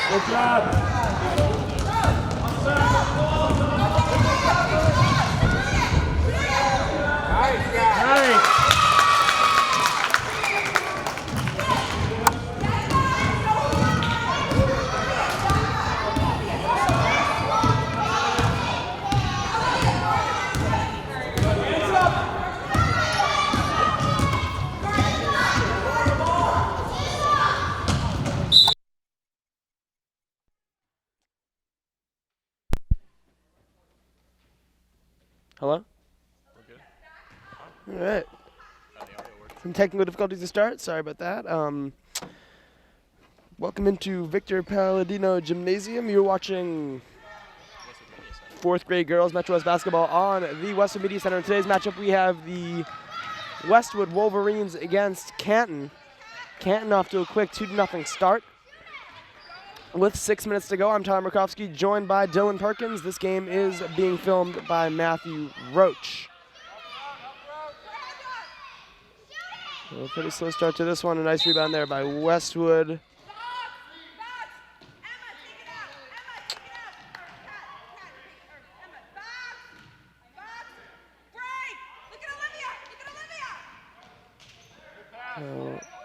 Good job. Nice. Hello? We're good. All right. The audio worked. Some technical difficulties to start. Sorry about that. Welcome into Victor Palladino Gymnasium. You're watching fourth grade girls Metro West basketball on the Westwood Media Center. In today's matchup, we have the Westwood Wolverines against Canton. Canton off to a quick 2-0 start. With 6 minutes to go, I'm Tyler Murkowski, joined by Dylan Perkins. This game is being filmed by Matthew Roach. A pretty slow start to this one. A nice rebound there by Westwood.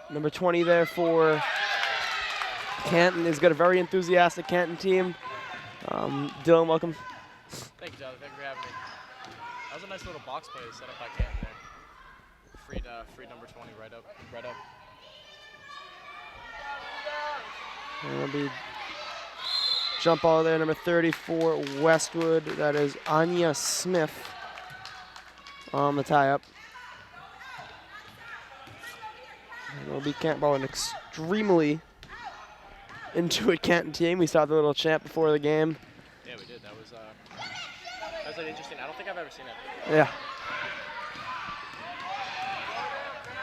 Number 20 there for Canton has got a very enthusiastic Canton team. Dylan, welcome. Thank you, Tyler. Thank you for having me. That was a nice little box play set up by Canton there. Free number 20 right up. That'll be jump ball there, number 30 for Westwood. That is Anya Smith on the tie-up. And it'll be Canton ball, an extremely into it Canton team. We saw the little chant before the game. Yeah, we did. That was an interesting. I don't think I've ever seen that. Yeah.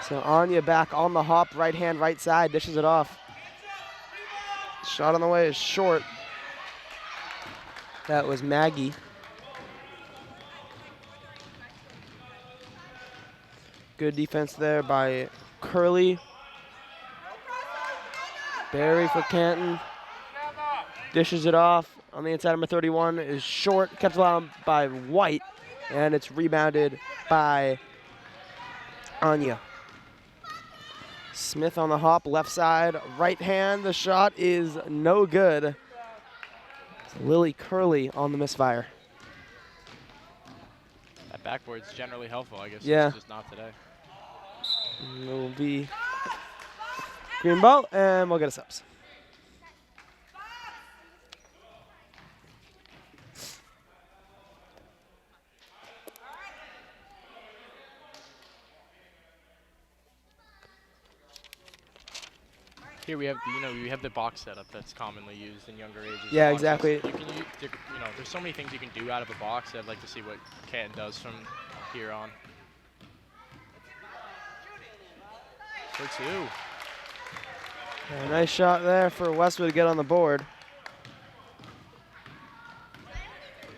So Anya back on the hop, right hand, right side, dishes it off. Shot on the way is short. That was Maggie. Good defense there by Curley. Barry for Canton. Dishes it off. On the inside, number 31 is short. Kept allowed by White. And it's rebounded by Anya. Smith on the hop, left side, right hand. The shot is no good. It's Lily Curley on the misfire. That backboard's generally helpful, I guess. Yeah. It's just not today. And it will be green ball, and we'll get a subs. Here we have we have the box setup that's commonly used in younger ages. Yeah, Boxes. exactly. You can there's so many things you can do out of a box. I'd like to see what Canton does from here on. For two. A nice shot there for Westwood to get on the board.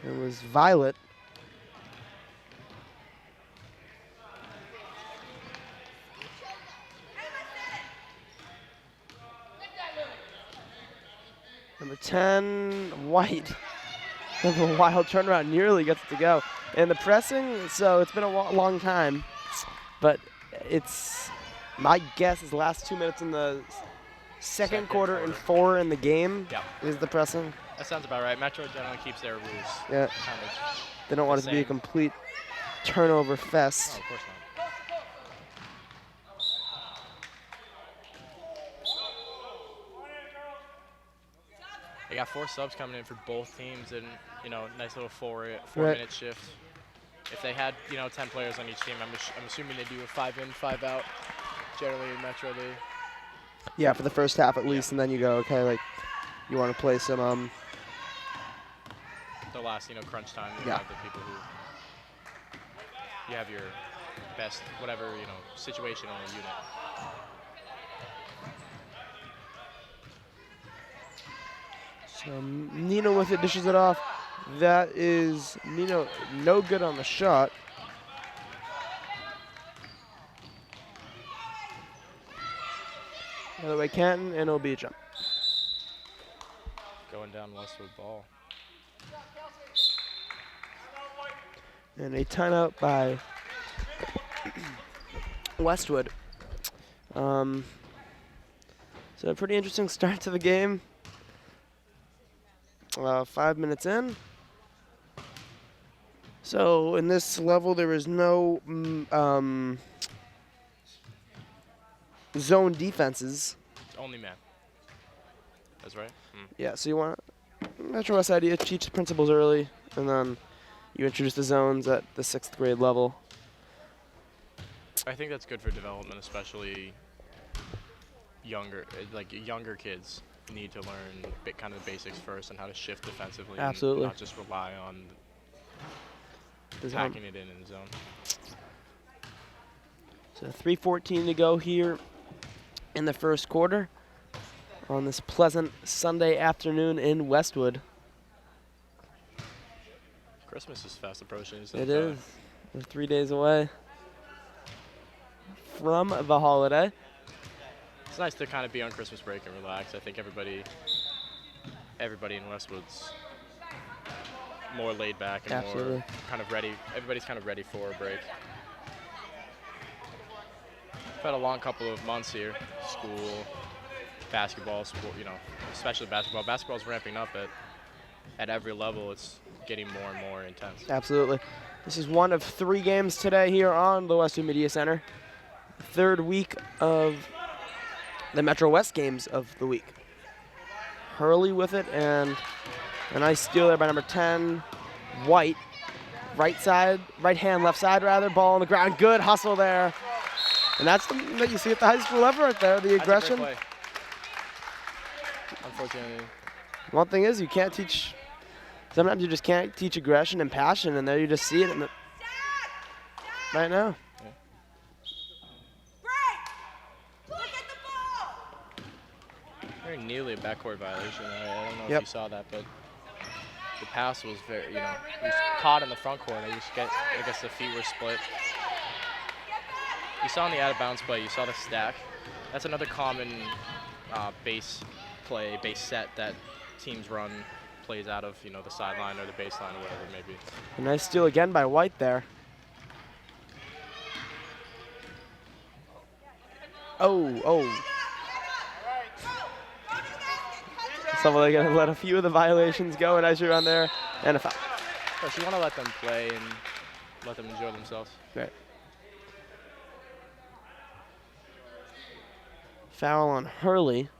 It was Violet. Number 10, White. A wild turnaround, nearly gets it to go. And the pressing, so it's been a long time, but it's, my guess is the last 2 minutes in the second quarter and 4 in the game is the pressing. That sounds about right. Metro generally keeps their rules. Yeah. Kind of they don't want it to be a complete turnover fest. Oh, of course not. They got 4 subs coming in for both teams, and nice little four-minute shift. if they had 10 players on each team, I'm assuming they do a 5 in, 5 out. Generally in Metro, they Yeah, for the first half at least, and then you go, okay, like you want to play some the last crunch time. You Yeah. have the people who you have your best whatever situation on the unit. So Nino with it, dishes it off. That is Nino, no good on the shot. By the way, Canton, and it'll be a jump. Going down Westwood ball. And a timeout by Westwood. So a pretty interesting start to the game. 5 minutes in. So in this level, there is no zone defenses. It's only man. That's right. Yeah, so you want Metro West idea, teach the principles early, and then you introduce the zones at the 6th grade level. I think that's good for development, especially younger kids need to learn kind of the basics first and how to shift defensively. Absolutely. And not just rely on packing it in the zone. So 3:14 to go here in the first quarter on this pleasant Sunday afternoon in Westwood. Christmas is fast approaching. It is. We're 3 days away from the holiday. It's nice to kind of be on Christmas break and relax. I think everybody in Westwood's more laid back and Absolutely. more kind of ready. Everybody's kind of ready for a break. I've had a long couple of months here. School, basketball, sport, especially basketball. Basketball's ramping up at every level. It's getting more and more intense. Absolutely. This is one of 3 games today here on the Westwood Media Center. Third week of the Metro West games of the week. Hurley with it, and a nice steal there by number 10, White. Right hand, left side rather, ball on the ground. Good hustle there. And that's something that you see at the high school level right there, the aggression. That's a great play. Unfortunately. One thing is you can't teach, sometimes you just can't teach aggression and passion, and there you just see it right now. Very nearly a backcourt violation. I don't know Yep. if you saw that, but the pass was very, he was caught in the front corner. I guess the feet were split. You saw on the out of bounds play, you saw the stack. That's another common base set that teams run plays out of, the sideline or the baseline or whatever it may be. A nice steal again by White there. Oh. So they're going to let a few of the violations go. A nice run there, and a foul. But you want to let them play and let them enjoy themselves. Right. Foul on Hurley.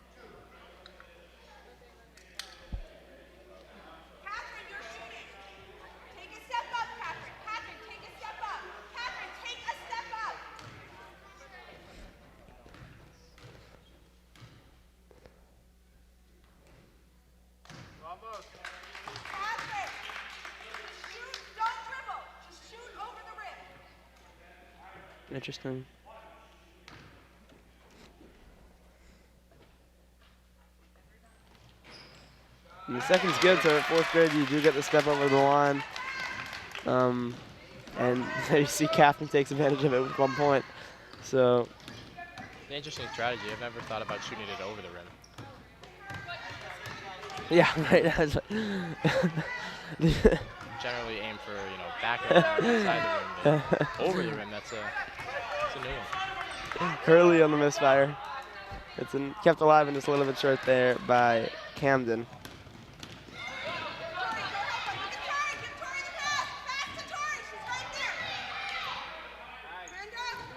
Interesting. And the second's good, so at 4th grade you do get the step over the line. And there you see Canton takes advantage of it with 1 point. So An interesting strategy. I've never thought about shooting it over the rim. yeah, right. Generally aim for, back of the rim, inside the rim, but over the rim, that's a new one. Hurley on the misfire. It's kept alive and just a little bit short there by Camden.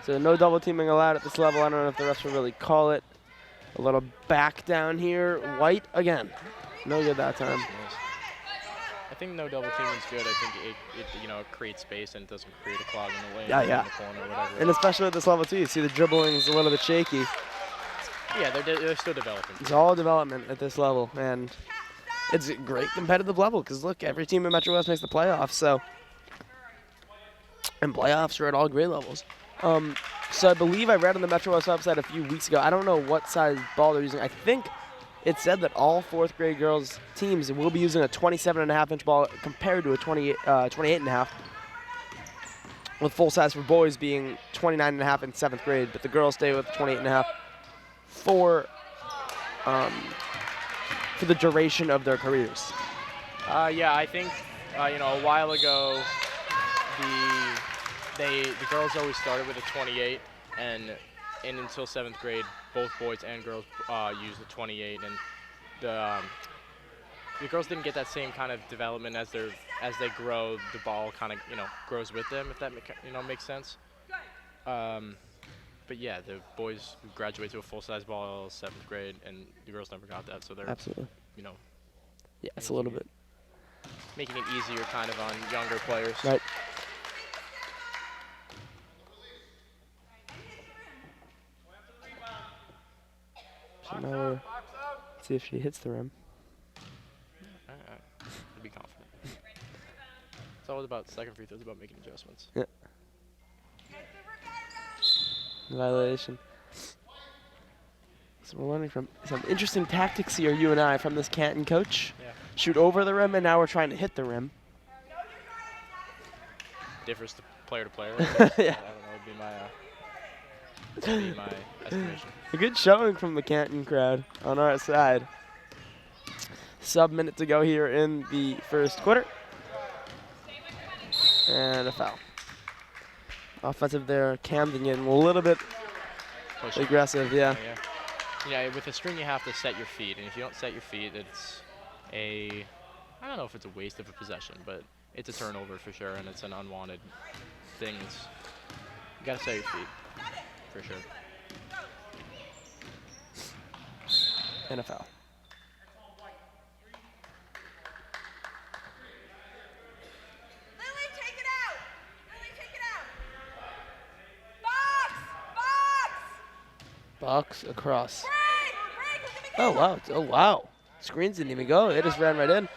So no double teaming allowed at this level. I don't know if the refs will really call it. A little back down here. White again. No good that time. I think no double teaming is good. I think it creates space and it doesn't create a clog in the lane, Yeah. in the corner, or whatever. And especially at this level too, you see the dribbling's a little bit shaky. Yeah, they're still developing. It's all development at this level, and it's a great competitive level because look, every team in Metro West makes the playoffs. So, and playoffs are at all grade levels. So I believe I read on the Metro West website a few weeks ago. I don't know what size ball they're using. I think it said that all fourth grade girls teams will be using a 27.5-inch ball compared to a 28.5. With full size for boys being 29.5 in 7th grade, but the girls stay with 28.5 for the duration of their careers. Yeah, I think a while ago the girls always started with a 28, and until 7th grade, both boys and girls used the 28, and the girls didn't get that same kind of development as they grow. The ball kind of grows with them, if that makes sense. But yeah, the boys who graduate to a full-size ball 7th grade, and the girls never got that, so they're absolutely, yeah, it's a little bit making it easier kind of on younger players. Right. So now let's see if she hits the rim. Be confident. It's always about second free throws, about making adjustments. Yeah. Violation. So we're learning from some interesting tactics here, you and I, from this Canton coach. Yeah. Shoot over the rim, and now we're trying to hit the rim. Differs to player. Yeah. I don't know. Would be my estimation. A good showing from the Canton crowd on our side. Sub-minute to go here in the first quarter. And a foul. Offensive there, Camden getting a little bit aggressive, yeah. Yeah, with a string you have to set your feet, and if you don't set your feet, it's I don't know if it's a waste of a possession, but it's a turnover for sure, and it's an unwanted thing. You gotta set your feet, for sure. And a foul. Box across. Oh, wow. Oh, wow. Screens didn't even go. They just ran right in.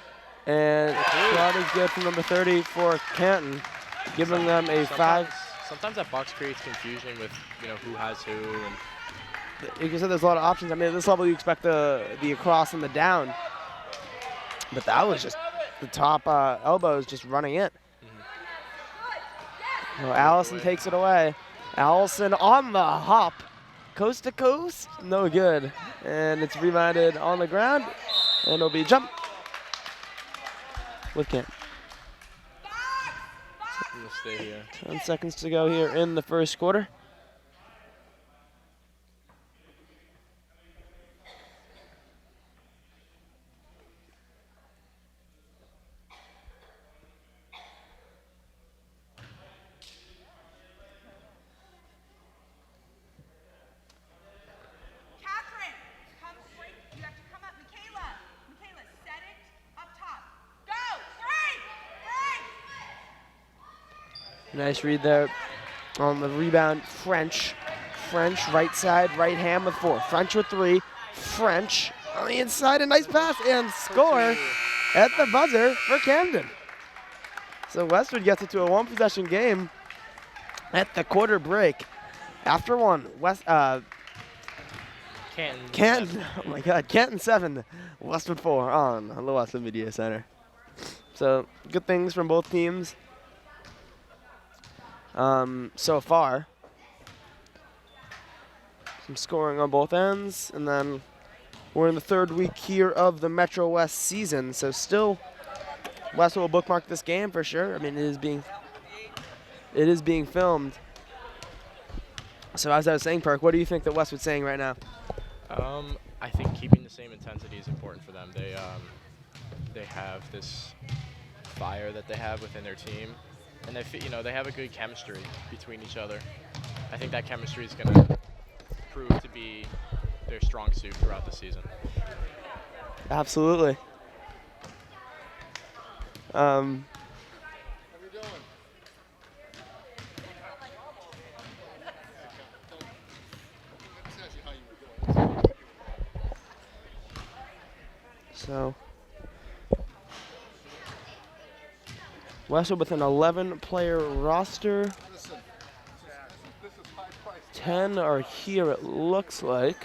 And the crowd is good from number 30 for Canton, giving them a 5. Sometimes that box creates confusion with, who has who. And like you said, there's a lot of options. I mean, at this level, you expect the across and the down. But that was just the top elbows just running in. So Allison takes it away. Allison on the hop. Coast to coast, no good. And it's rebounded on the ground, and it'll be jump with Canton. We'll stay here. 10 seconds to go here in the first quarter. Nice read there on the rebound. French right side, right hand with 4. French with 3. French on the inside, a nice pass and score at the buzzer for Camden. So Westwood gets it to a 1-possession game at the quarter break. After one, Canton, oh my God, Canton 7, Westwood 4 on the Westwood Media Center. So good things from both teams. So far, some scoring on both ends, and then we're in the 3rd week here of the Metro West season, so still Westwood will bookmark this game for sure. I mean, it is being filmed. So as I was saying, Perk, what do you think that Westwood's saying right now? I think keeping the same intensity is important for them. They have this fire that they have within their team. And they have a good chemistry between each other. I think that chemistry is going to prove to be their strong suit throughout the season. Absolutely. So Westwood with an 11-player roster. 10 are here, it looks like.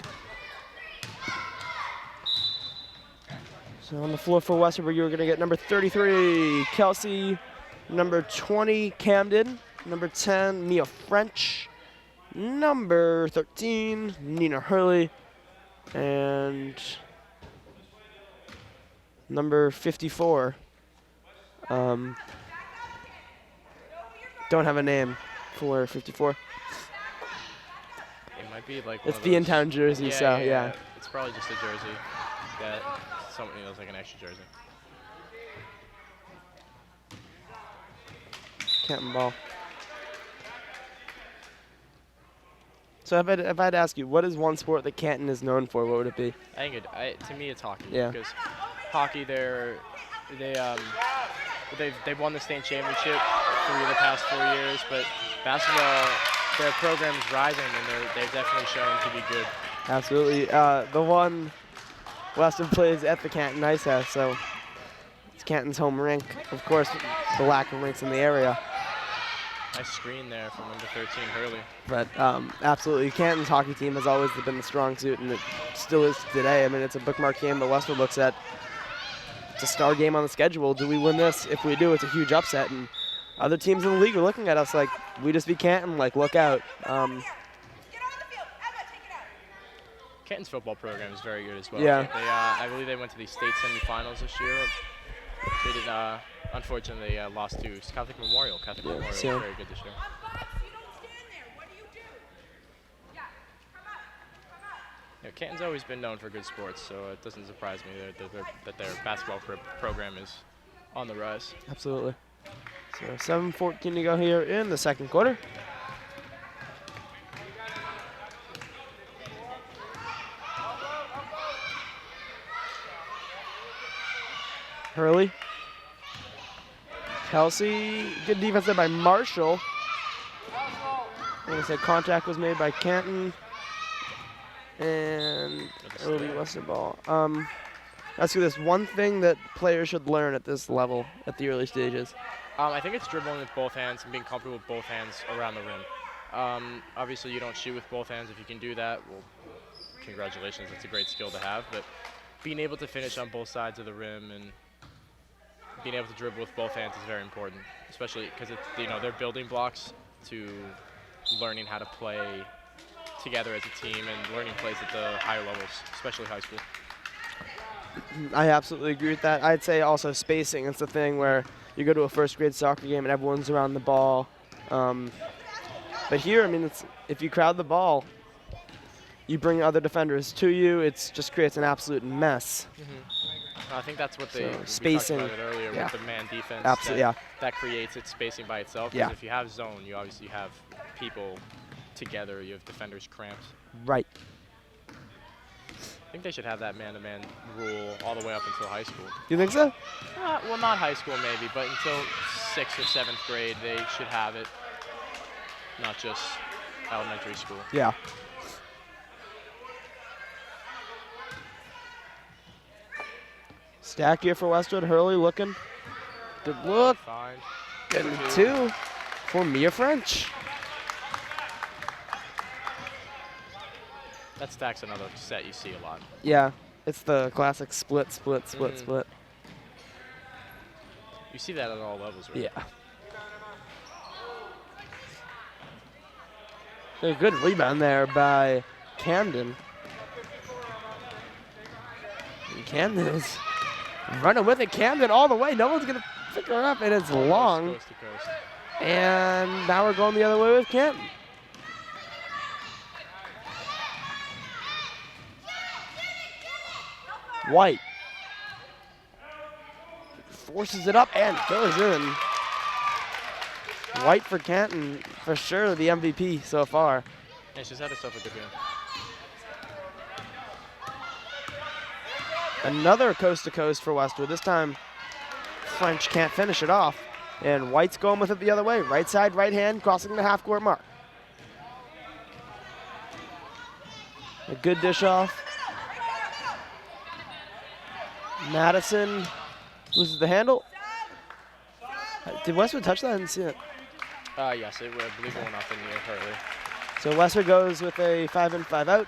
So on the floor for Westwood, you're going to get number 33, Kelsey, number 20, Camden, number 10, Nia French, number 13, Nina Hurley, and number 54. Don't have a name for 54. It might be like it's the in-town jersey, so yeah. It's probably just a jersey that somebody knows, like an extra jersey. Canton ball. So if I had to ask you, what is one sport that Canton is known for? What would it be? I think to me it's hockey. Yeah. Because hockey, they've won the state championship 3 of the past 4 years, but basketball, their program is rising, and they've definitely shown to be good. Absolutely. The one Westwood plays at the Canton Ice House, so it's Canton's home rink. Of course, the lack of rinks in the area. Nice screen there from number 13, Hurley. But absolutely, Canton's hockey team has always been the strong suit, and it still is today. I mean, it's a bookmark game that Westwood looks at. It's a star game on the schedule. Do we win this? If we do, it's a huge upset. And other teams in the league are looking at us like, we just beat Canton, like, look out. Canton's football program is very good as well. Yeah. I believe they went to the state semifinals this year. They did, unfortunately, lost to Catholic Memorial. Catholic Memorial was very good this year. Yeah, Canton's always been known for good sports, so it doesn't surprise me that their basketball program is on the rise. Absolutely. So 7:14 to go here in the second quarter. Hurley. Kelsey, good defense there by Marshall. Like I said, contact was made by Canton. And it'll be Westwood ball. Ask you this, one thing that players should learn at this level, at the early stages. I think it's dribbling with both hands and being comfortable with both hands around the rim. Obviously, you don't shoot with both hands. If you can do that, well, congratulations. It's a great skill to have. But being able to finish on both sides of the rim and being able to dribble with both hands is very important, especially because they're building blocks to learning how to play together as a team and learning plays at the higher levels, especially high school. I absolutely agree with that. I'd say also spacing. It's the thing where you go to a first grade soccer game and everyone's around the ball. But here, I mean, if you crowd the ball, you bring other defenders to you. It just creates an absolute mess. I think that's what spacing. We talked about it earlier with the man defense. Absolutely, that creates its spacing by itself. Yeah. If you have zone, you obviously have people together. You have defenders cramped. Right. I think they should have that man-to-man rule all the way up until high school. You think so? Well, not high school maybe, but until 6th or 7th grade, they should have it. Not just elementary school. Yeah. Stack here for Westwood. Hurley looking. Good look. Fine. Getting 2 for Mia French. That stack's another set you see a lot. Yeah, it's the classic split, split, split, split. You see that at all levels, right? Yeah. A good rebound there by Camden. And Camden is running with it. Camden all the way. No one's going to pick her up, and it's long. Coast to coast. And now we're going the other way with Canton. White forces it up and goes in. White for Canton, for sure the MVP so far. Yeah, she's had herself a good game. Another coast to coast for Westwood, this time French can't finish it off. And White's going with it the other way. Right side, right hand, crossing the half-court mark. A good dish off. Madison loses the handle. Did Westwood touch that? I didn't see it. Yes, I believe it went off in the air early. So Westwood goes with a 5-in, 5-out.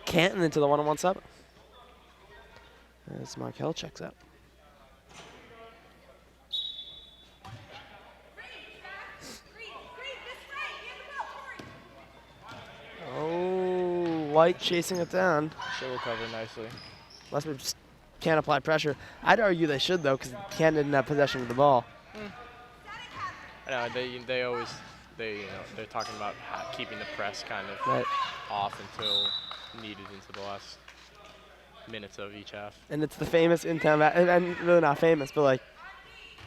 Canton into the 1-on-1 sub. As Markel checks out. Oh, White chasing it down. She'll recover nicely. Westwood just can't apply pressure. I'd argue they should, though, because Canton didn't have possession of the ball. I know, they always, they're talking about keeping the press kind of Right. off until needed into the last minutes of each half. And it's the famous in-town, and really not famous, but like,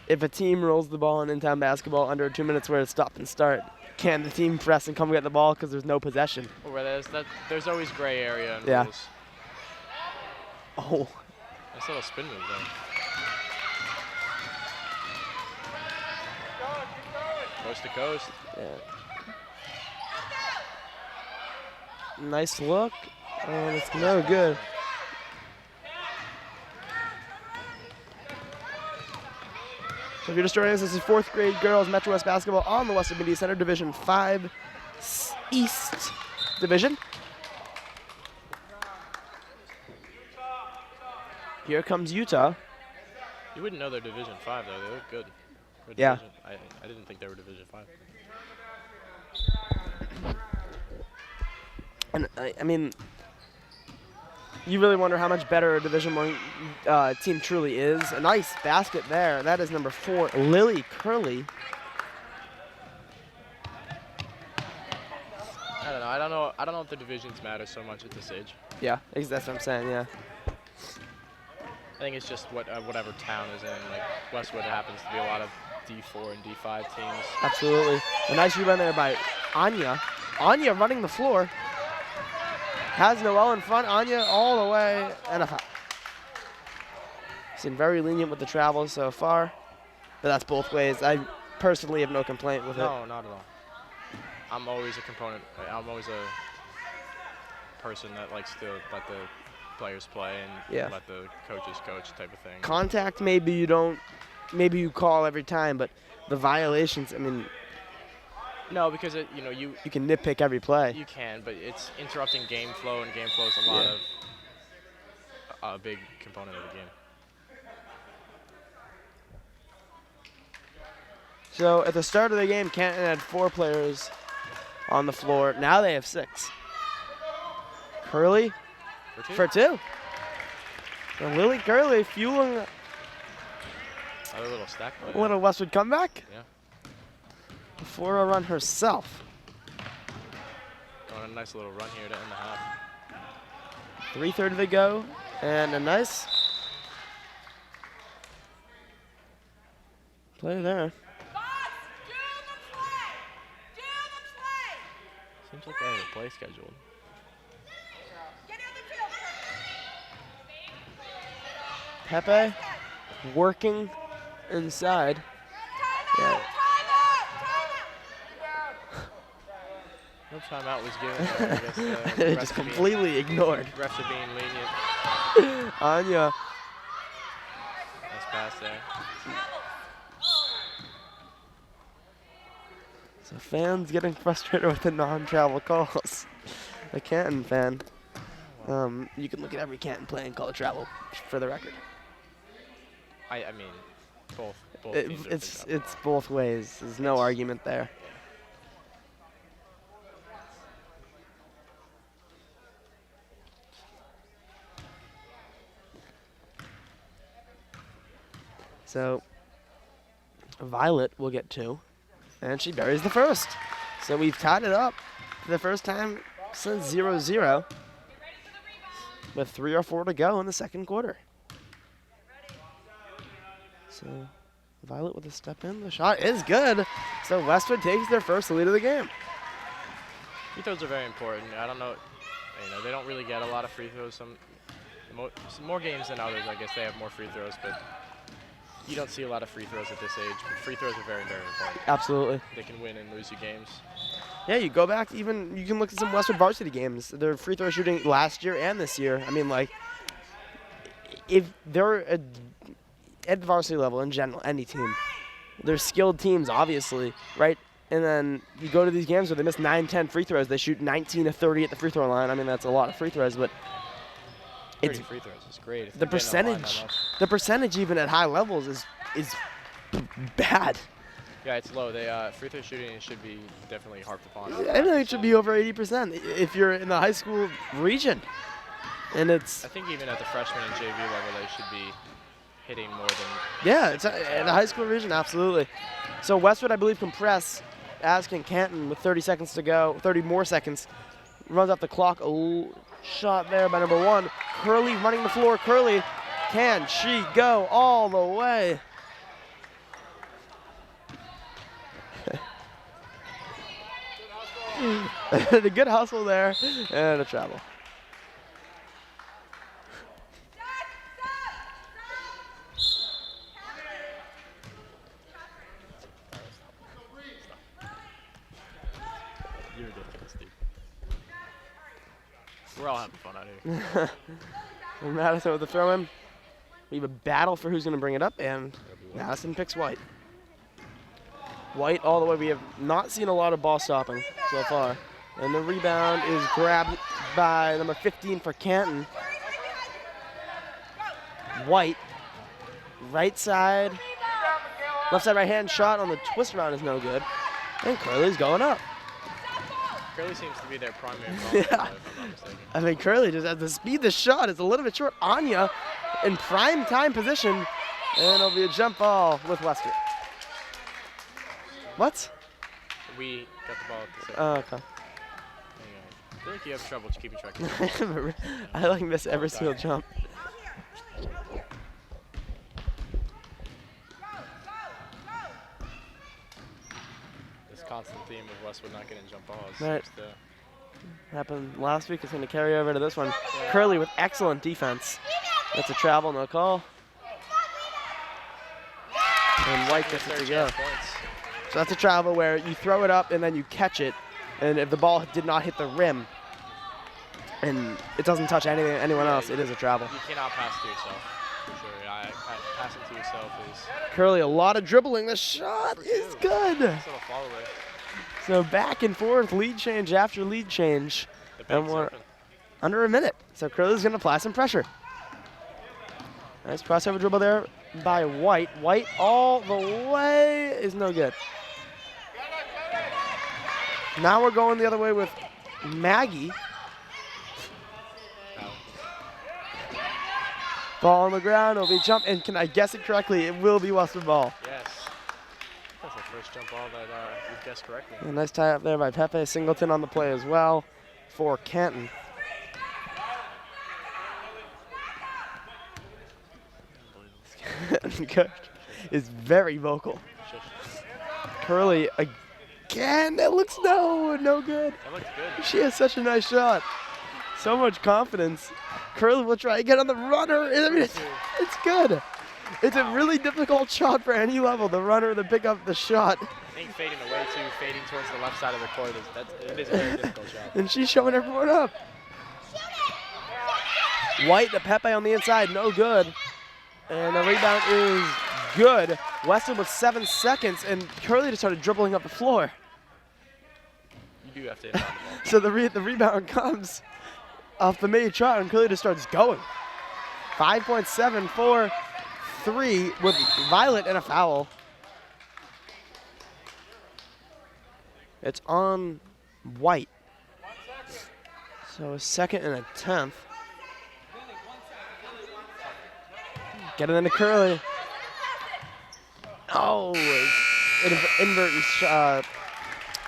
if a team rolls the ball in in-town basketball under 2 minutes where it's stop and start, can the team press and come get the ball because there's no possession? Where there's always gray area in Yeah. rules. Oh, Nice little spin move though. Coast to coast. yeah. Nice look. It's no good. So if you're just joining us, this is 4th grade girls Metro West basketball on the Western Media Center, Division 5 East Division. Here comes Utah. You wouldn't know they're Division 5 though. They look good. They're Yeah. Division, I didn't think they were Division 5. And I mean, you really wonder how much better a Division I team truly is. A nice basket there. That is number 4, Lily Curley. I don't know if the divisions matter so much at this age. Yeah, that's what I'm saying. Yeah. I think it's just whatever town is in. Like Westwood happens to be a lot of D4 and D5 teams. Absolutely. A nice rebound there by Anya. Anya running the floor. Has Noel in front. Anya all the way. And a foul. Been very lenient with the travel so far. But that's both ways. I personally have no complaint with it. No, not at all. I'm always a component. I'm always a person that likes to let the players play and let the coaches coach type of thing. Contact, maybe you call every time, but the violations, I mean, no, because you can nitpick every play. You can, but it's interrupting game flow, and game flow is a lot of a big component of the game. So at the start of the game, Canton had 4 players on the floor. Now they have 6. Curley for 2. So Lily Curley fueling a little stack play. a little Westwood comeback. Yeah. Before a run herself. Going on a nice little run here to end the half. 3:30 to go, and a nice play there. Seems like they have a play scheduled. Pepe working inside. Yeah. No timeout was given. I guess They're just completely ignored. Refs are being lenient. Anya. Nice pass there. So fans getting frustrated with the non-travel calls. The Canton fan. You can look at every Canton play and call it travel, for the record. I mean, both teams are It's both ways. There's no argument there. So Violet will get 2, and she buries the first. So we've tied it up for the first time since 0-0 with 3 or 4 to go in the second quarter. So Violet with a step in. The shot is good. So Westwood takes their first lead of the game. Free throws are very important. I don't know, they don't really get a lot of free throws more games than others. I guess they have more free throws, but you don't see a lot of free throws at this age. But free throws are very, very important. Absolutely. They can win and lose you games. Yeah, you go back, even you can look at some Westwood varsity games. Their free throw shooting last year and this year. I mean, like, if they're at the varsity level in general, any team, they're skilled teams, obviously, right? And then you go to these games where they miss 9, 10 free throws. They shoot 19 to 30 at the free throw line. I mean, that's a lot of free throws, but 30 free throws is great. If the percentage even at high levels is bad. Yeah, it's low. Free throw shooting should be definitely harped upon. I think it should be over 80% if you're in the high school region. And it's... I think even at the freshman and JV level, they should be hitting more than... Yeah, it's in the high school region, absolutely. So Westwood, I believe, can press, as can Canton with 30 seconds to go, 30 more seconds. Runs off the clock. A shot there by number 1. Curley running the floor. Curley, can she go all the way? A good hustle there and a travel. You're ridiculous, dude. We're all having fun out here. Madison with the throw in. We have a battle for who's going to bring it up, and Madison picks White. White all the way. We have not seen a lot of ball stopping so far. And the rebound is grabbed by number 15 for Canton. White, right side, left side right hand shot on the twist around is no good. And Curley's going up. Curley seems to be their primary ball, if I'm not mistaken. I mean, Curley just has the speed. The shot is a little bit short. Anya in prime time position, and it'll be a jump ball with Westwood. What? We got the ball at the same Oh, okay. I feel like you have trouble keeping track of it. I like miss every single jump. This constant theme of Westwood not getting jump balls. Right. seems to- Happened last week. It's going to carry over to this one. Curley with excellent defense. That's a travel, no call. And White gets it to go. So that's a travel where you throw it up and then you catch it. And if the ball did not hit the rim and it doesn't touch anyone else, it is a travel. You cannot pass to yourself, for sure. Passing to yourself is... Curley, a lot of dribbling. The shot is good. Nice little follow away. So back and forth, lead change after lead change. The And bank's we're open. under a minute. So Curley's going to apply some pressure. Nice crossover dribble there by White. White all the way is no good. Now we're going the other way with Maggie. Ball on the ground, it'll be jump, and can I guess it correctly? It will be Westwood ball. Yes. That's the first jump ball that you've guessed correctly. A nice tie up there by Pepe. Singleton on the play as well for Canton. Coach is very vocal. Curley again. It looks no good. That looks good. She has such a nice shot. So much confidence. Curley will try to get on the runner. I mean, it's good. It's a really difficult shot for any level. The runner to pick up the shot. I think fading away too, fading towards the left side of the court it is a very difficult shot. And she's showing everyone up. White to Pepe on the inside, no good. And the rebound is good. Weston with 7 seconds, and Curley just started dribbling up the floor. You do have to hit on the ball. So the rebound comes off the made shot, and Curley just starts going. 5.743 with Violet and a foul. It's on White. So a second and a 10th. Get it into Curley. Oh, inverting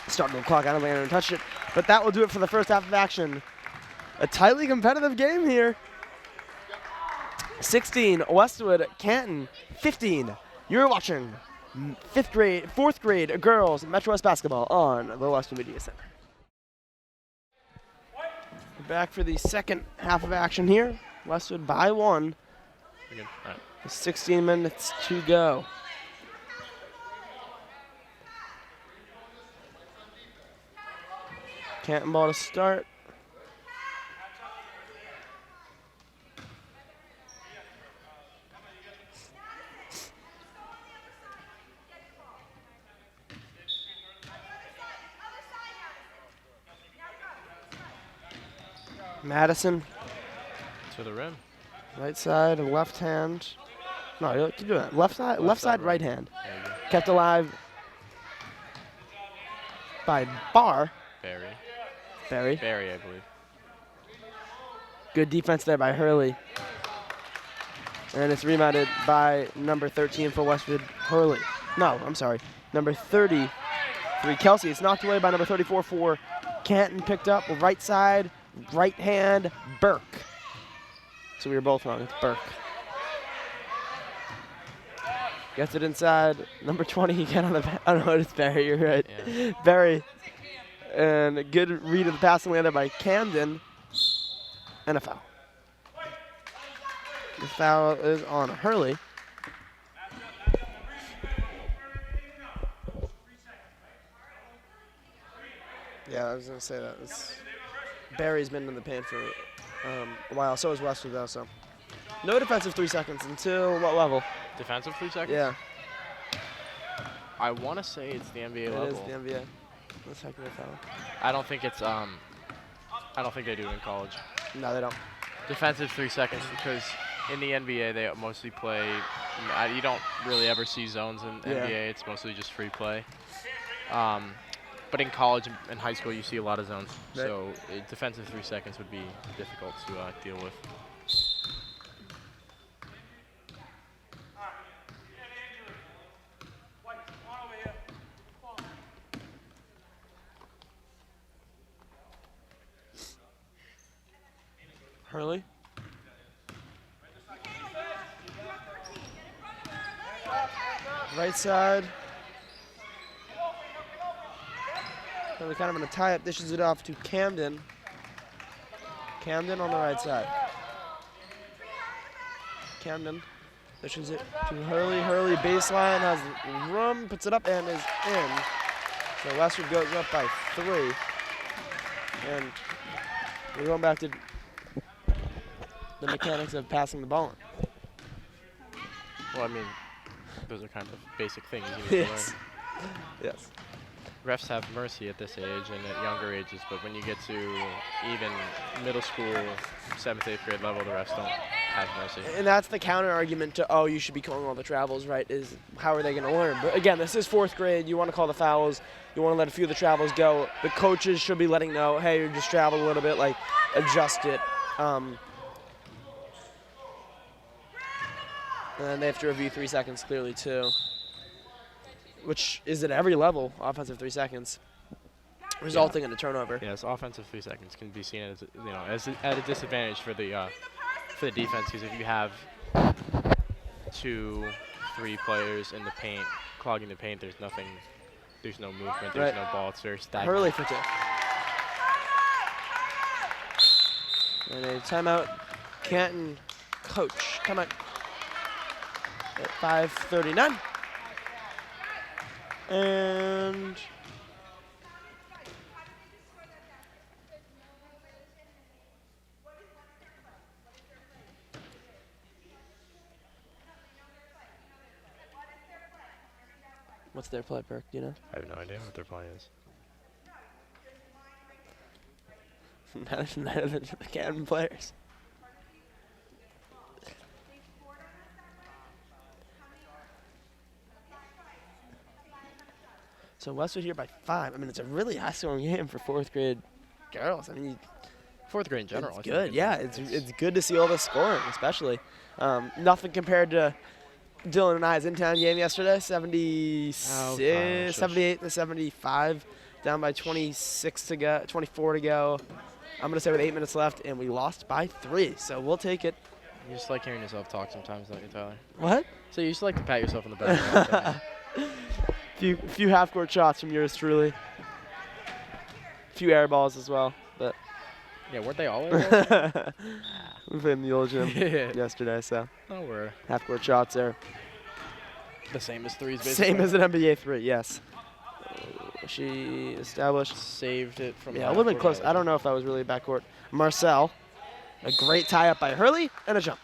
starting the clock. I don't think anyone touched it. But that will do it for the first half of action. A tightly competitive game here. 16, Westwood, Canton, 15. You're watching fourth grade girls Metro West basketball on the Westwood Media Center. We're back for the second half of action here. Westwood by 1. We're good. All right. 16 minutes to go. Canton ball to start. Madison, To the rim. right side, left hand. No, you keep doing that. Left side, right hand. There you go. Kept alive by Barr. Barry. Barry, I believe. Good defense there by Hurley. And it's rebounded by number 13 for Westwood, Hurley. No, I'm sorry. Number 33, Kelsey. It's knocked away by number 34 for Canton. Picked up right side, right hand, Burke. So we were both wrong. It's Burke. Gets it inside. Number 20 again on the. Oh no, it's Barry. You're right. Yeah. Barry. And a good read of the passing lane there by Camden. And a foul. The foul is on Hurley. Yeah, I was going to say that. Barry's been in the paint for a while. So is Westwood, though. So no defensive 3 seconds until what level? Defensive 3 seconds? Yeah. I want to say it's the NBA level. It is the NBA. That's technically a foul. I don't think it's I don't think they do it in college. No, they don't. Defensive 3 seconds because in the NBA they mostly play. You don't really ever see zones in Yeah. NBA. It's mostly just free play. But in college and high school you see a lot of zones. Right. So defensive 3 seconds would be difficult to deal with. Hurley. Right side. Hurley kind of in a tie-up, dishes it off to Camden. Camden on the right side. Camden dishes it to Hurley. Hurley baseline, has room, puts it up and is in. So Westwood goes up by 3. And we're going back to the mechanics of passing the ball on. Well, I mean, those are kind of basic things you need to Yes. learn. Yes. Refs have mercy at this age and at younger ages, but when you get to even middle school, 7th, 8th grade level, the refs don't have mercy. And that's the counter argument to, oh, you should be calling all the travels, right, is how are they going to learn? But again, this is 4th grade. You want to call the fouls. You want to let a few of the travels go. The coaches should be letting know, hey, you just traveled a little bit, like, adjust it. And they have to review 3 seconds clearly, too, which is at every level, offensive 3 seconds, resulting in a turnover. Yes, offensive 3 seconds can be seen as at a disadvantage for the defense, because if you have 2, 3 players in the paint clogging the paint, there's no movement, there's no ball, it's very stagnant. Hurley for 2. And a timeout, Canton coach. Timeout at 5:39. And what's their play, Burke? Do you know? I have no idea what their plan is. None of the Canton players. So Westwood here by 5. I mean, it's a really high-scoring game for 4th grade girls. I mean, 4th grade in general. it's I think good. Yeah, it's good to see all this scoring, especially. Nothing compared to Dylan and I's in-town game yesterday. 78 to 75, down by 24 to go. I'm gonna say with 8 minutes left, and we lost by 3. So we'll take it. You just like hearing yourself talk sometimes, don't you, Tyler? What? So you just like to pat yourself on the back. Few half-court shots from yours truly. A few air balls as well, but Yeah, weren't they all there? We played in the old gym Yeah. yesterday, so No, we're half-court shots there. the same as threes, basically. Same as an NBA 3, yes. She established. Saved it from Yeah, a little bit half-court. close. I don't know if that was really backcourt. Marcel, a great tie-up by Hurley, and a jump.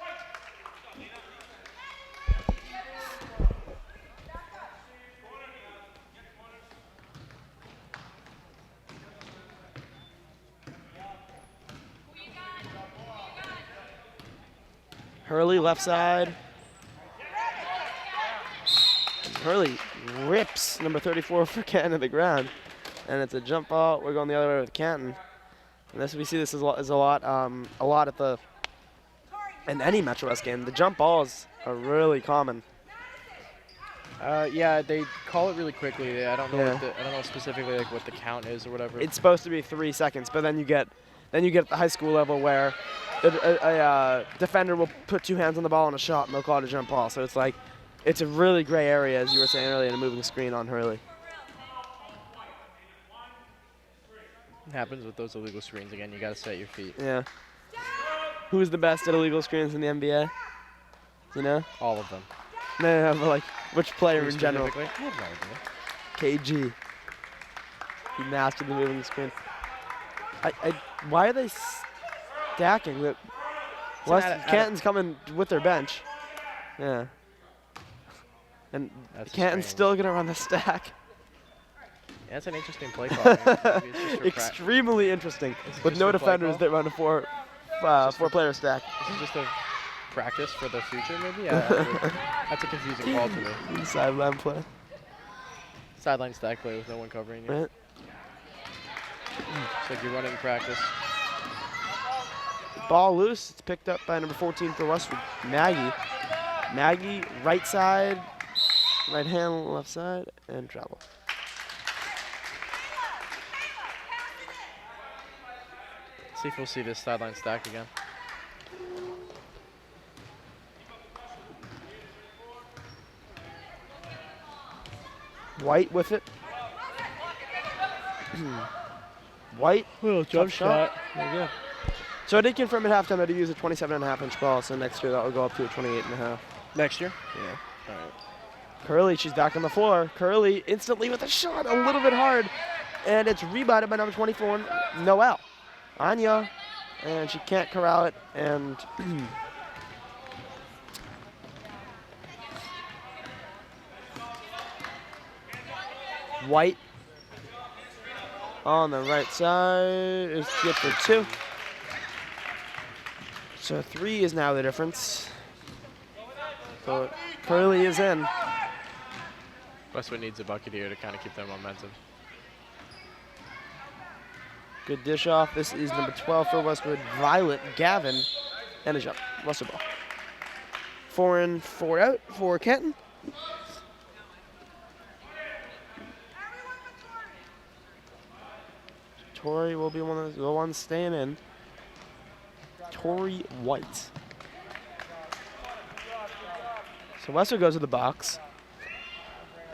Hurley left side. Hurley rips number 34 for Canton to the ground, and it's a jump ball. We're going the other way with Canton. And this we see this is a lot at the in any Metro West game. The jump balls are really common. Yeah, they call it really quickly. I don't know. Yeah. I don't know specifically like what the count is or whatever. It's supposed to be 3 seconds, but then you get at the high school level where a defender will put 2 hands on the ball on a shot and they'll call it a jump ball. So it's like it's a really gray area, as you were saying earlier, in a moving screen on Hurley. It happens with those illegal screens again. You got to set your feet. Yeah. Who's the best at illegal screens in the NBA? Do you know? All of them. No, but like which player in general? I have no idea. KG. He mastered the moving screen. Why are they stacking? That Canton's coming with their bench. Yeah. And That's Canton's strange. still gonna run the stack. Yeah, that's an interesting play call. Maybe it's just for Extremely interesting. Is it With just no a play defenders call? that run a four-player stack. Is it just a practice for the future, maybe? Yeah, that's a confusing call to me. Sideline play. Sideline stack play with no one covering you. Right. It's like you're running practice. Ball loose. It's picked up by number 14 for Westwood, Maggie. Maggie, right side, right hand, left side, and travel. See if we'll see this sideline stack again. White with it. White. Well, jump shot. There you go. So I did confirm at halftime that he used a 27.5-inch ball, so next year that will go up to a 28.5. Next year? Yeah. All right. Curley, she's back on the floor. Curley instantly with a shot, a little bit hard. And it's rebounded by number 24, Noelle. Anya, and she can't corral it. And White on the right side is good for 2. So 3 is now the difference. So Curley is in. Westwood needs a bucket here to kind of keep their momentum. Good dish off. This is number 12 for Westwood, Violet Gavin, and a jump. Westwood ball. 4 in, 4 out for Canton. Tori will be one of the ones staying in. Tori White. So Westwood goes to the box.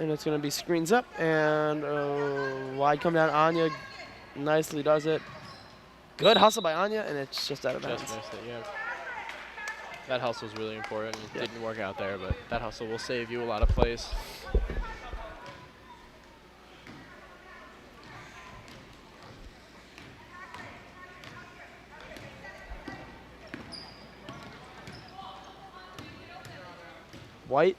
And it's going to be screens up and wide come down. Anya nicely does it. Good hustle by Anya, and it's just out of bounds. Just missed it, yeah. That hustle is really important. It didn't work out there, but that hustle will save you a lot of plays. White.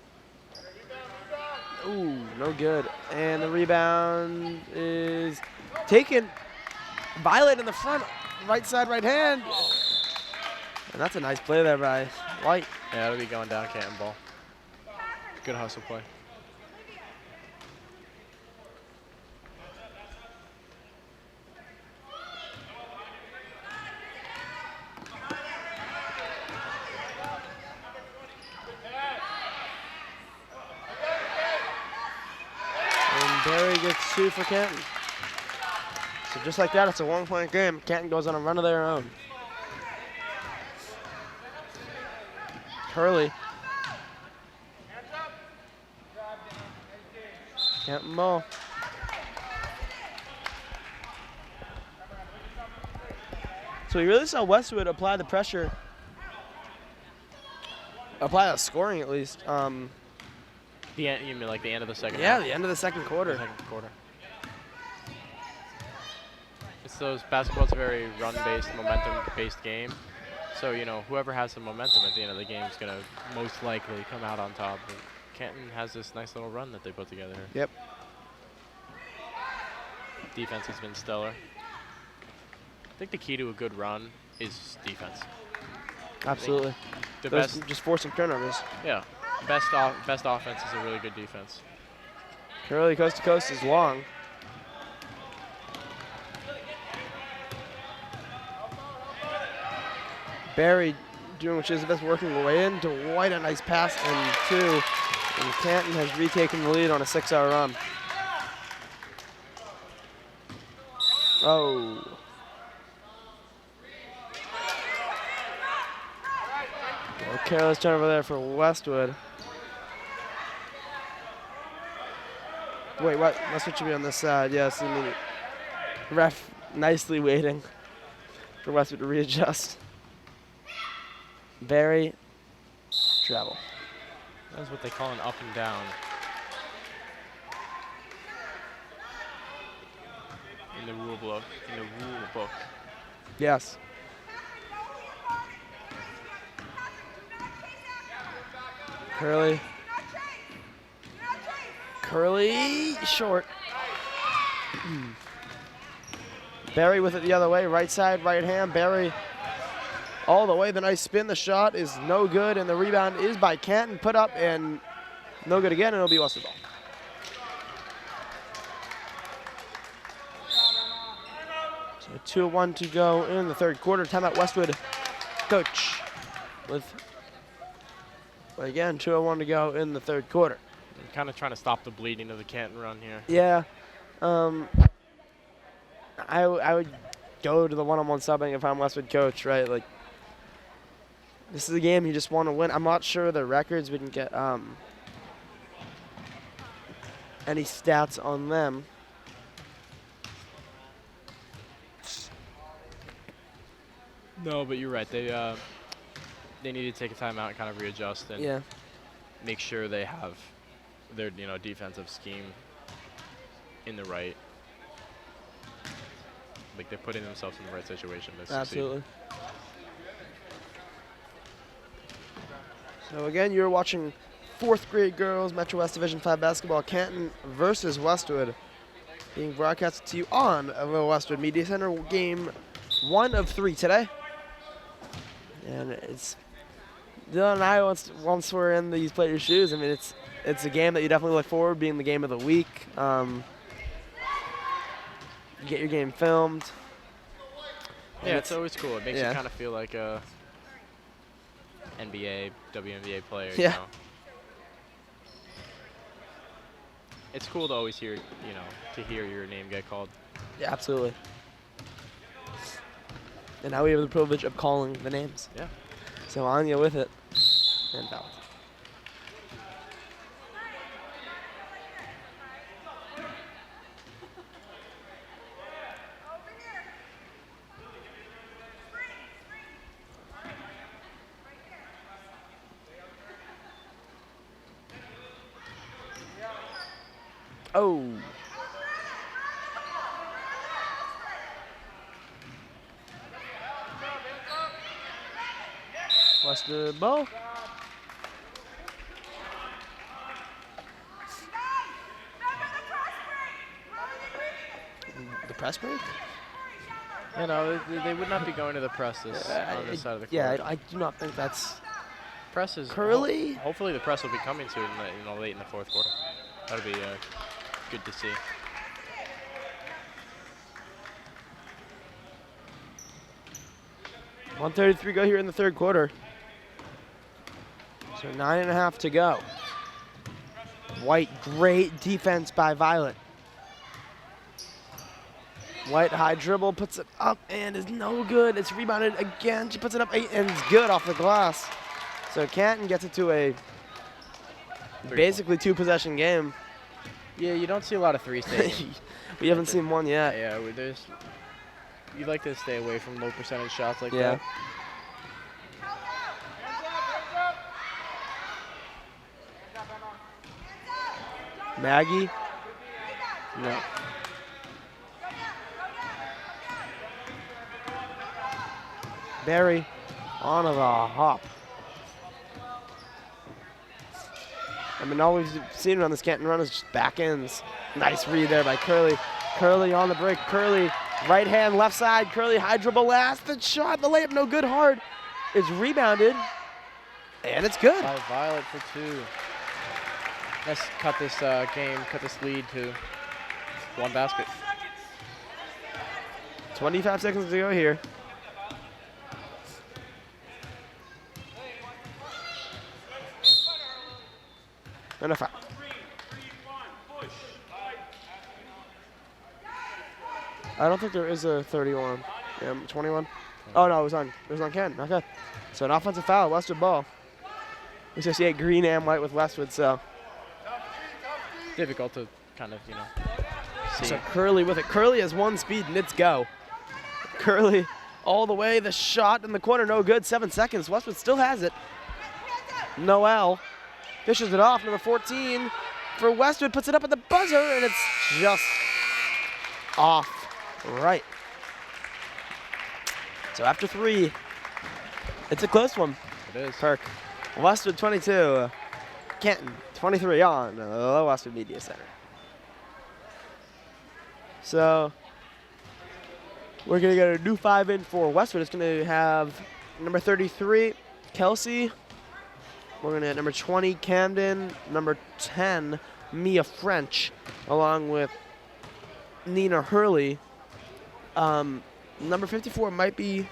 Ooh, no good. And the rebound is taken. Violet in the front, right side, right hand. And that's a nice play there by White. Yeah, it'll be going down Canton ball. Good hustle play. And Barry gets 2 for Canton. So just like that, it's a 1-point game. Canton goes on a run of their own. Hurley. Canton ball. So we really saw Westwood apply the pressure, apply the scoring at least. The end, you mean like the end of the second Yeah, half? the end of the second quarter. The second quarter. It's those basketball's a very run-based, momentum-based game. So, you know, whoever has the momentum at the end of the game is going to most likely come out on top. But Canton has this nice little run that they put together. Yep. Defense has been stellar. I think the key to a good run is defense. Absolutely. The Those best, just forcing turnovers. yeah, best offense is a really good defense. Curly coast to coast is long. Barry doing what she does the best, working her way into White. A nice pass and two. And Canton has retaken the lead on a 6-hour run. Oh. Well, careless turnover there for Westwood. Wait, what? Westwood should be on this side. Yes, I mean, ref nicely waiting for Westwood to readjust. Very travel. That's what they call an up and down. In the rule book. Yes. Curly. Curly short. Barry with it the other way, right side, right hand. Barry all the way. The nice spin. The shot is no good, and the rebound is by Canton. Put up and no good again, and it'll be Westwood ball. So 2:01 to go in the third quarter. Timeout Westwood. Coach with, again, 2:01 to go in the third quarter. I'm kind of trying to stop the bleeding of the Canton run here. Yeah. I would go to the one-on-one subbing if I'm Westwood coach, right? Like, this is a game you just want to win. I'm not sure the records. We can get any stats on them. No, but you're right. They need to take a timeout and kind of readjust and make sure they have their defensive scheme in the right. Like they're putting themselves in the right situation to succeed. Absolutely. So again, you're watching 4th grade girls Metro West Division 5 basketball, Canton versus Westwood, being broadcast to you on the Westwood Media Center. Game 1 of 3 today. And it's Dylan and I, once we're in these players' shoes, I mean, it's a game that you definitely look forward, being the game of the week. You get your game filmed. Yeah, it's always cool. It makes yeah. you kind of feel like a NBA, WNBA player. Yeah. You know? It's cool to always hear, to hear your name get called. Yeah, absolutely. And now we have the privilege of calling the names. Yeah. So Anya with it. And out. Oh. Westwood ball. The press break? They would not be going to the presses on this side of the court. Yeah, I do not think that's Presses. Curly. Hopefully the press will be coming soon, late in the fourth quarter. That'll be good to see. .133 go here in the third quarter. So 9.5 to go. White, great defense by Violet. White high dribble, puts it up and is no good. It's rebounded again. She puts it up and it's good off the glass. So Canton gets it to a basically 2-possession game. Yeah, you don't see a lot of threes taken. We haven't seen one yet. Yeah, there's you like to stay away from low percentage shots like Yeah. that. Maggie? No. Barry on the hop. I mean, all we've seen on this Canton run is just back ends. Nice read there by Curley. Curley on the break. Curley, right hand, left side. Curley, high dribble last. The shot, the layup, no good, hard. It's rebounded, and it's good. By Violet for 2. Let's cut this game, cut this lead to 1 basket. 25 seconds to go here. And a foul. I don't think there is a 31. 21. Oh no, it was on Ken. Okay. So an offensive foul, Westwood ball. We associate green and white with Westwood, so. Difficult to kind of, see. So Curley with it. Curley has 1 speed and it's go. Curley all the way. The shot in the corner, no good. 7 seconds. Westwood still has it. Noel fishes it off. Number 14 for Westwood puts it up at the buzzer, and it's just off right. So after 3, it's a close one. It is. Kirk. Westwood 22, Canton 23 on the Westwood Media Center. So we're going to get a new 5 in for Westwood. It's going to have number 33, Kelsey. We're going to get number 20, Camden. Number 10, Mia French, along with Nina Hurley. Number 54 might be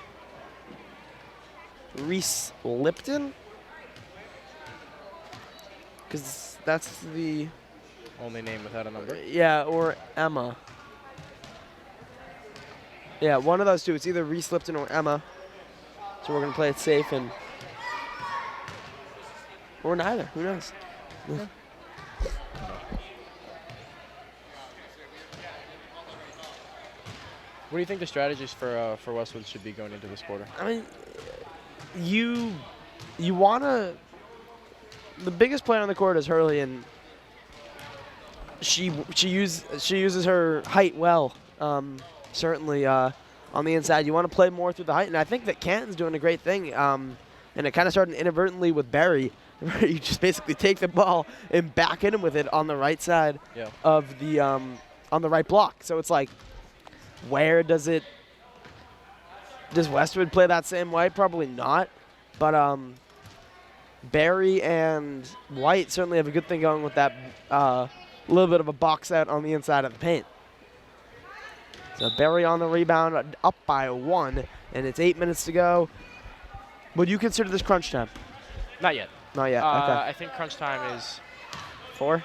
Reese Lipton, because that's the Only name without a number. yeah, or Emma. Yeah, one of those two. It's either Reese Lipton or Emma. So we're gonna play it safe and or neither. Who knows? Yeah. What do you think the strategies for Westwood should be going into this quarter? I mean, you wanna. The biggest player on the court is Hurley, and she uses her height well. Certainly on the inside, you want to play more through the height, and I think that Canton's doing a great thing. And it kind of started inadvertently with Barry, where you just basically take the ball and back in him with it on the right side of the on the right block. So it's like, where does Westwood play that same way? Probably not, but Barry and White certainly have a good thing going with that little bit of a box out on the inside of the paint. So Barry on the rebound, up by 1, and it's 8 minutes to go. Would you consider this crunch time? Not yet. Not yet. Okay. I think crunch time is 4.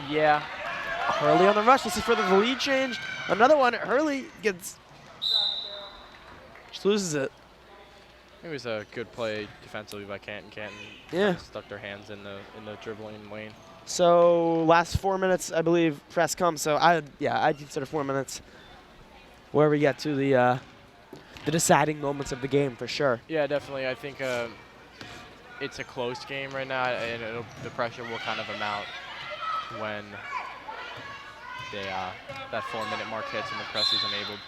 Yeah. Hurley on the rush. This is for the lead change. Another one. Hurley just loses it. It was a good play defensively by Canton. Canton Yeah. stuck their hands in the dribbling lane. So last 4 minutes, I believe, press comes. So I'd consider 4 minutes where we get to the deciding moments of the game for sure. Yeah, definitely. I think it's a close game right now, and the pressure will kind of amount when that 4-minute mark hits and the press is enabled.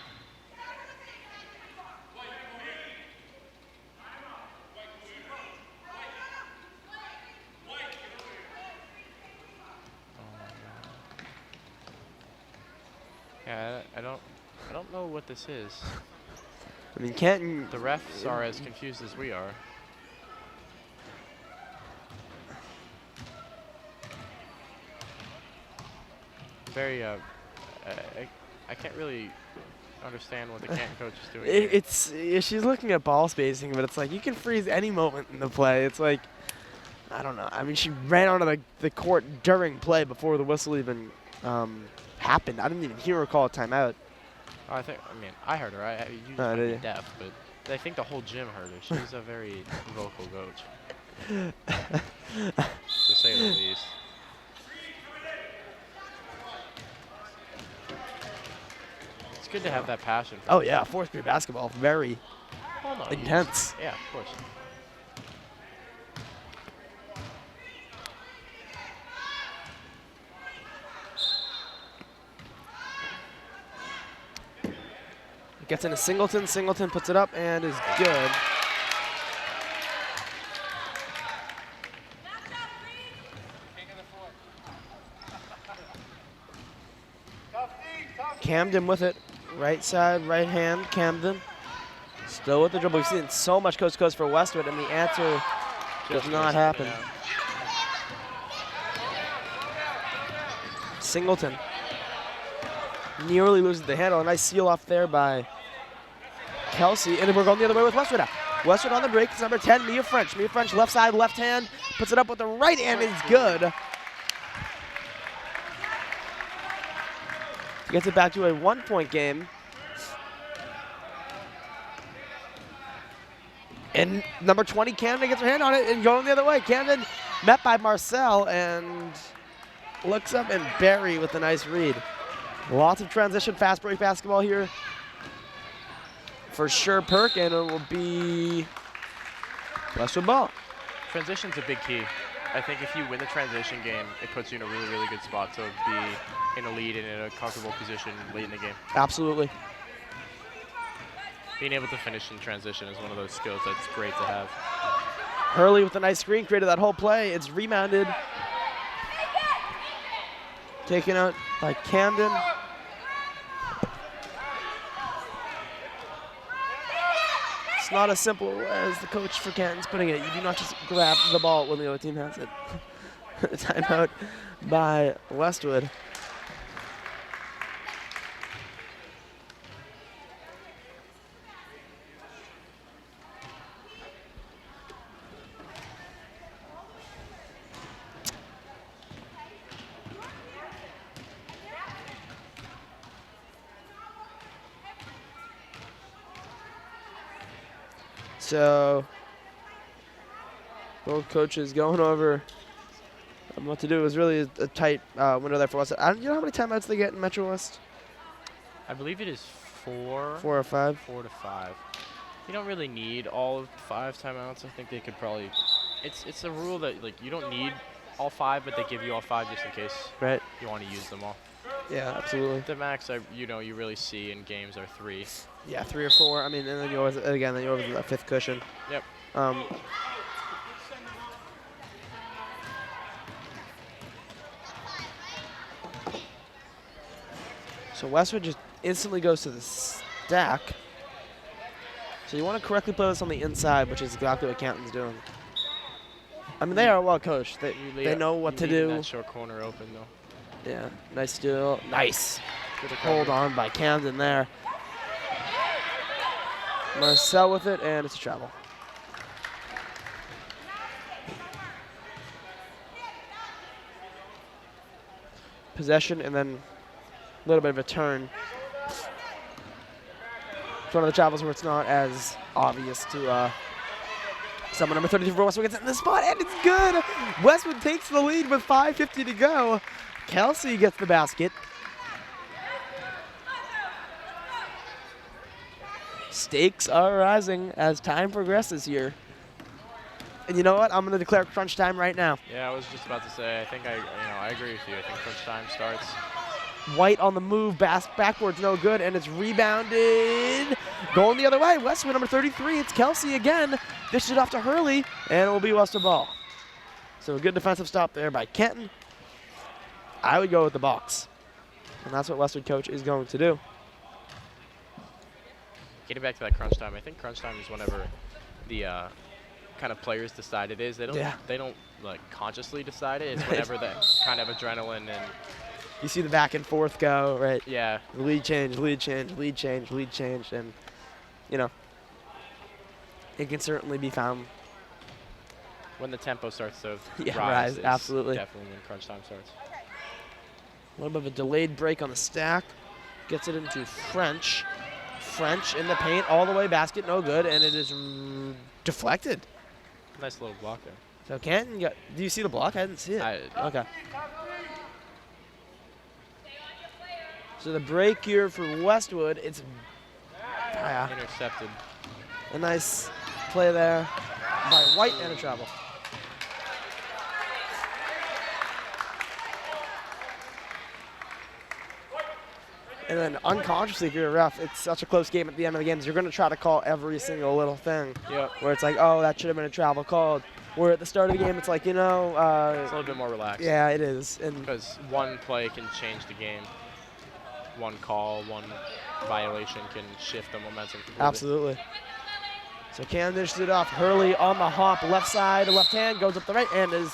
Yeah, I don't know what this is. I mean, Canton. The refs are as confused as we are. Very, I can't really understand what the Canton coach is doing here. She's looking at ball spacing, but it's like you can freeze any moment in the play. It's like, I don't know. I mean, she ran onto the court during play before the whistle even happened. I didn't even hear her call a timeout. I mean, I heard her. You just might be deaf, but I think the whole gym heard her. She's a very vocal coach, to say the least. It's good to have that passion. Oh, yeah, fourth grade basketball. Very Well, no, intense. Yeah, of course. Gets into Singleton. Singleton puts it up and is good. Camden with it. Right side, right hand, Camden. Still with the dribble. We've seen so much coast-to-coast for Westwood, and the answer does not happen. Singleton nearly loses the handle. A nice seal off there by Kelsey. And we're going the other way with Westwood now. Westwood on the break. It's number 10, Mia French. Mia French, left side, left hand. Puts it up with the right hand. It's good. Gets it back to a 1-point game. And number 20, Camden, gets her hand on it and going the other way. Camden met by Marcel and looks up, and Barry with a nice read. Lots of transition, fast break basketball here for sure, Perk, and it will be Westwood ball. Transition's a big key. I think if you win the transition game, it puts you in a really, really good spot to be in a lead and in a comfortable position late in the game. Absolutely. Being able to finish in transition is one of those skills that's great to have. Hurley with a nice screen, created that whole play. It's rebounded. Taken out by Camden. It's not as simple as the coach for Canton's putting it. You do not just grab the ball when the other team has it. Timeout by Westwood. So both coaches going over what to do. It was really a tight window there for us. Do you know how many timeouts they get in Metro West? I believe it is 4. 4 or 5? 4 to 5. You don't really need all of 5 timeouts. I think they could probably. It's a rule that like you don't need all 5, but they give you all 5 just in case Right. you want to use them all. Yeah, absolutely. The max you really see in games are 3. Yeah, 3 or 4. I mean, and then you always that 5th cushion. Yep. So Westwood just instantly goes to the stack. So you want to correctly play this on the inside, which is exactly what Canton's doing. I mean, they are well coached. They know what to do. That short corner open though. Yeah, nice steal. Nice. Good Hold on by Camden there. Marcel with it, and it's a travel. Possession, and then a little bit of a turn. It's one of the travels where it's not as obvious to someone. Number 33 for Westwood gets in the spot, and it's good. Westwood takes the lead with 5:50 to go. Kelsey gets the basket. Stakes are rising as time progresses here. And you know what? I'm going to declare crunch time right now. Yeah, I was just about to say. I think I agree with you. I think crunch time starts. White on the move, backwards, no good, and it's rebounded. Going the other way. Westwood, number 33. It's Kelsey again. Dished it off to Hurley, and it will be Westwood ball. So a good defensive stop there by Canton. I would go with the box, and that's what Westwood coach is going to do. Getting back to that crunch time, I think crunch time is whenever the kind of players decide it is. They don't like consciously decide it. It's whenever that kind of adrenaline and you see the back and forth go, right? Yeah. Lead change, lead change, lead change, lead change, and you know, it can certainly be found when the tempo starts to rise. Absolutely. Definitely when crunch time starts. A little bit of a delayed break on the stack. Gets it into French. French in the paint, all the way, basket, no good, and it is deflected. Nice little block there. So Canton got, do you see the block? I didn't see it. Okay. So the break here for Westwood, it's Intercepted. a nice play there by White and a travel. And then unconsciously, if you're a ref, it's such a close game at the end of the games. You're going to try to call every single little thing. Yep. Where it's like, oh, that should have been a travel called. Where at the start of the game, it's like, It's a little bit more relaxed. Yeah, it is. And Because one play can change the game. One call, one violation can shift the momentum completely. absolutely. So Canton dishes it off. Hurley on the hop, left side, left hand, goes up the right and is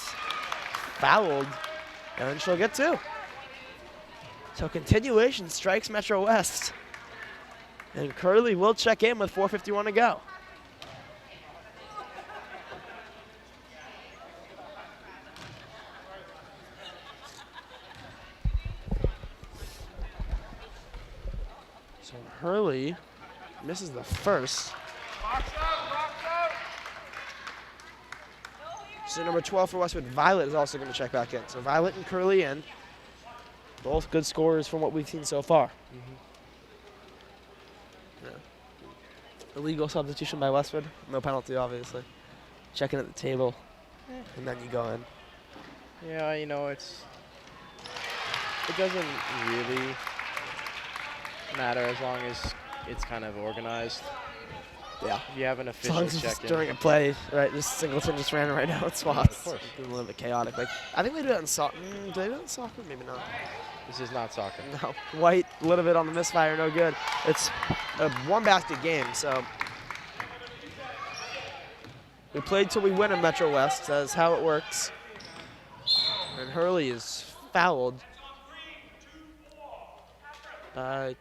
fouled. And she'll get 2. So continuation strikes Metro West. And Curley will check in with 4:51 to go. So Hurley misses the first. So number 12 for Westwood, Violet is also going to check back in. So Violet and Curley in. Both good scorers from what we've seen so far. Yeah. Illegal substitution by Westwood. No penalty, obviously. Checking at the table, and then you go in. Yeah, it doesn't really matter as long as it's kind of organized. Yeah. If you have an As long official as it's just check-in. during a play, right? Just Singleton just ran right now at spots. of course. It's a little bit chaotic. Like I think they do that in soccer. Do they do that in soccer? Maybe not. This is not soccer. No. White, a little bit on the misfire, no good. It's a one-basket game, so we played till we win in Metro West. That's how it works. And Hurley is fouled by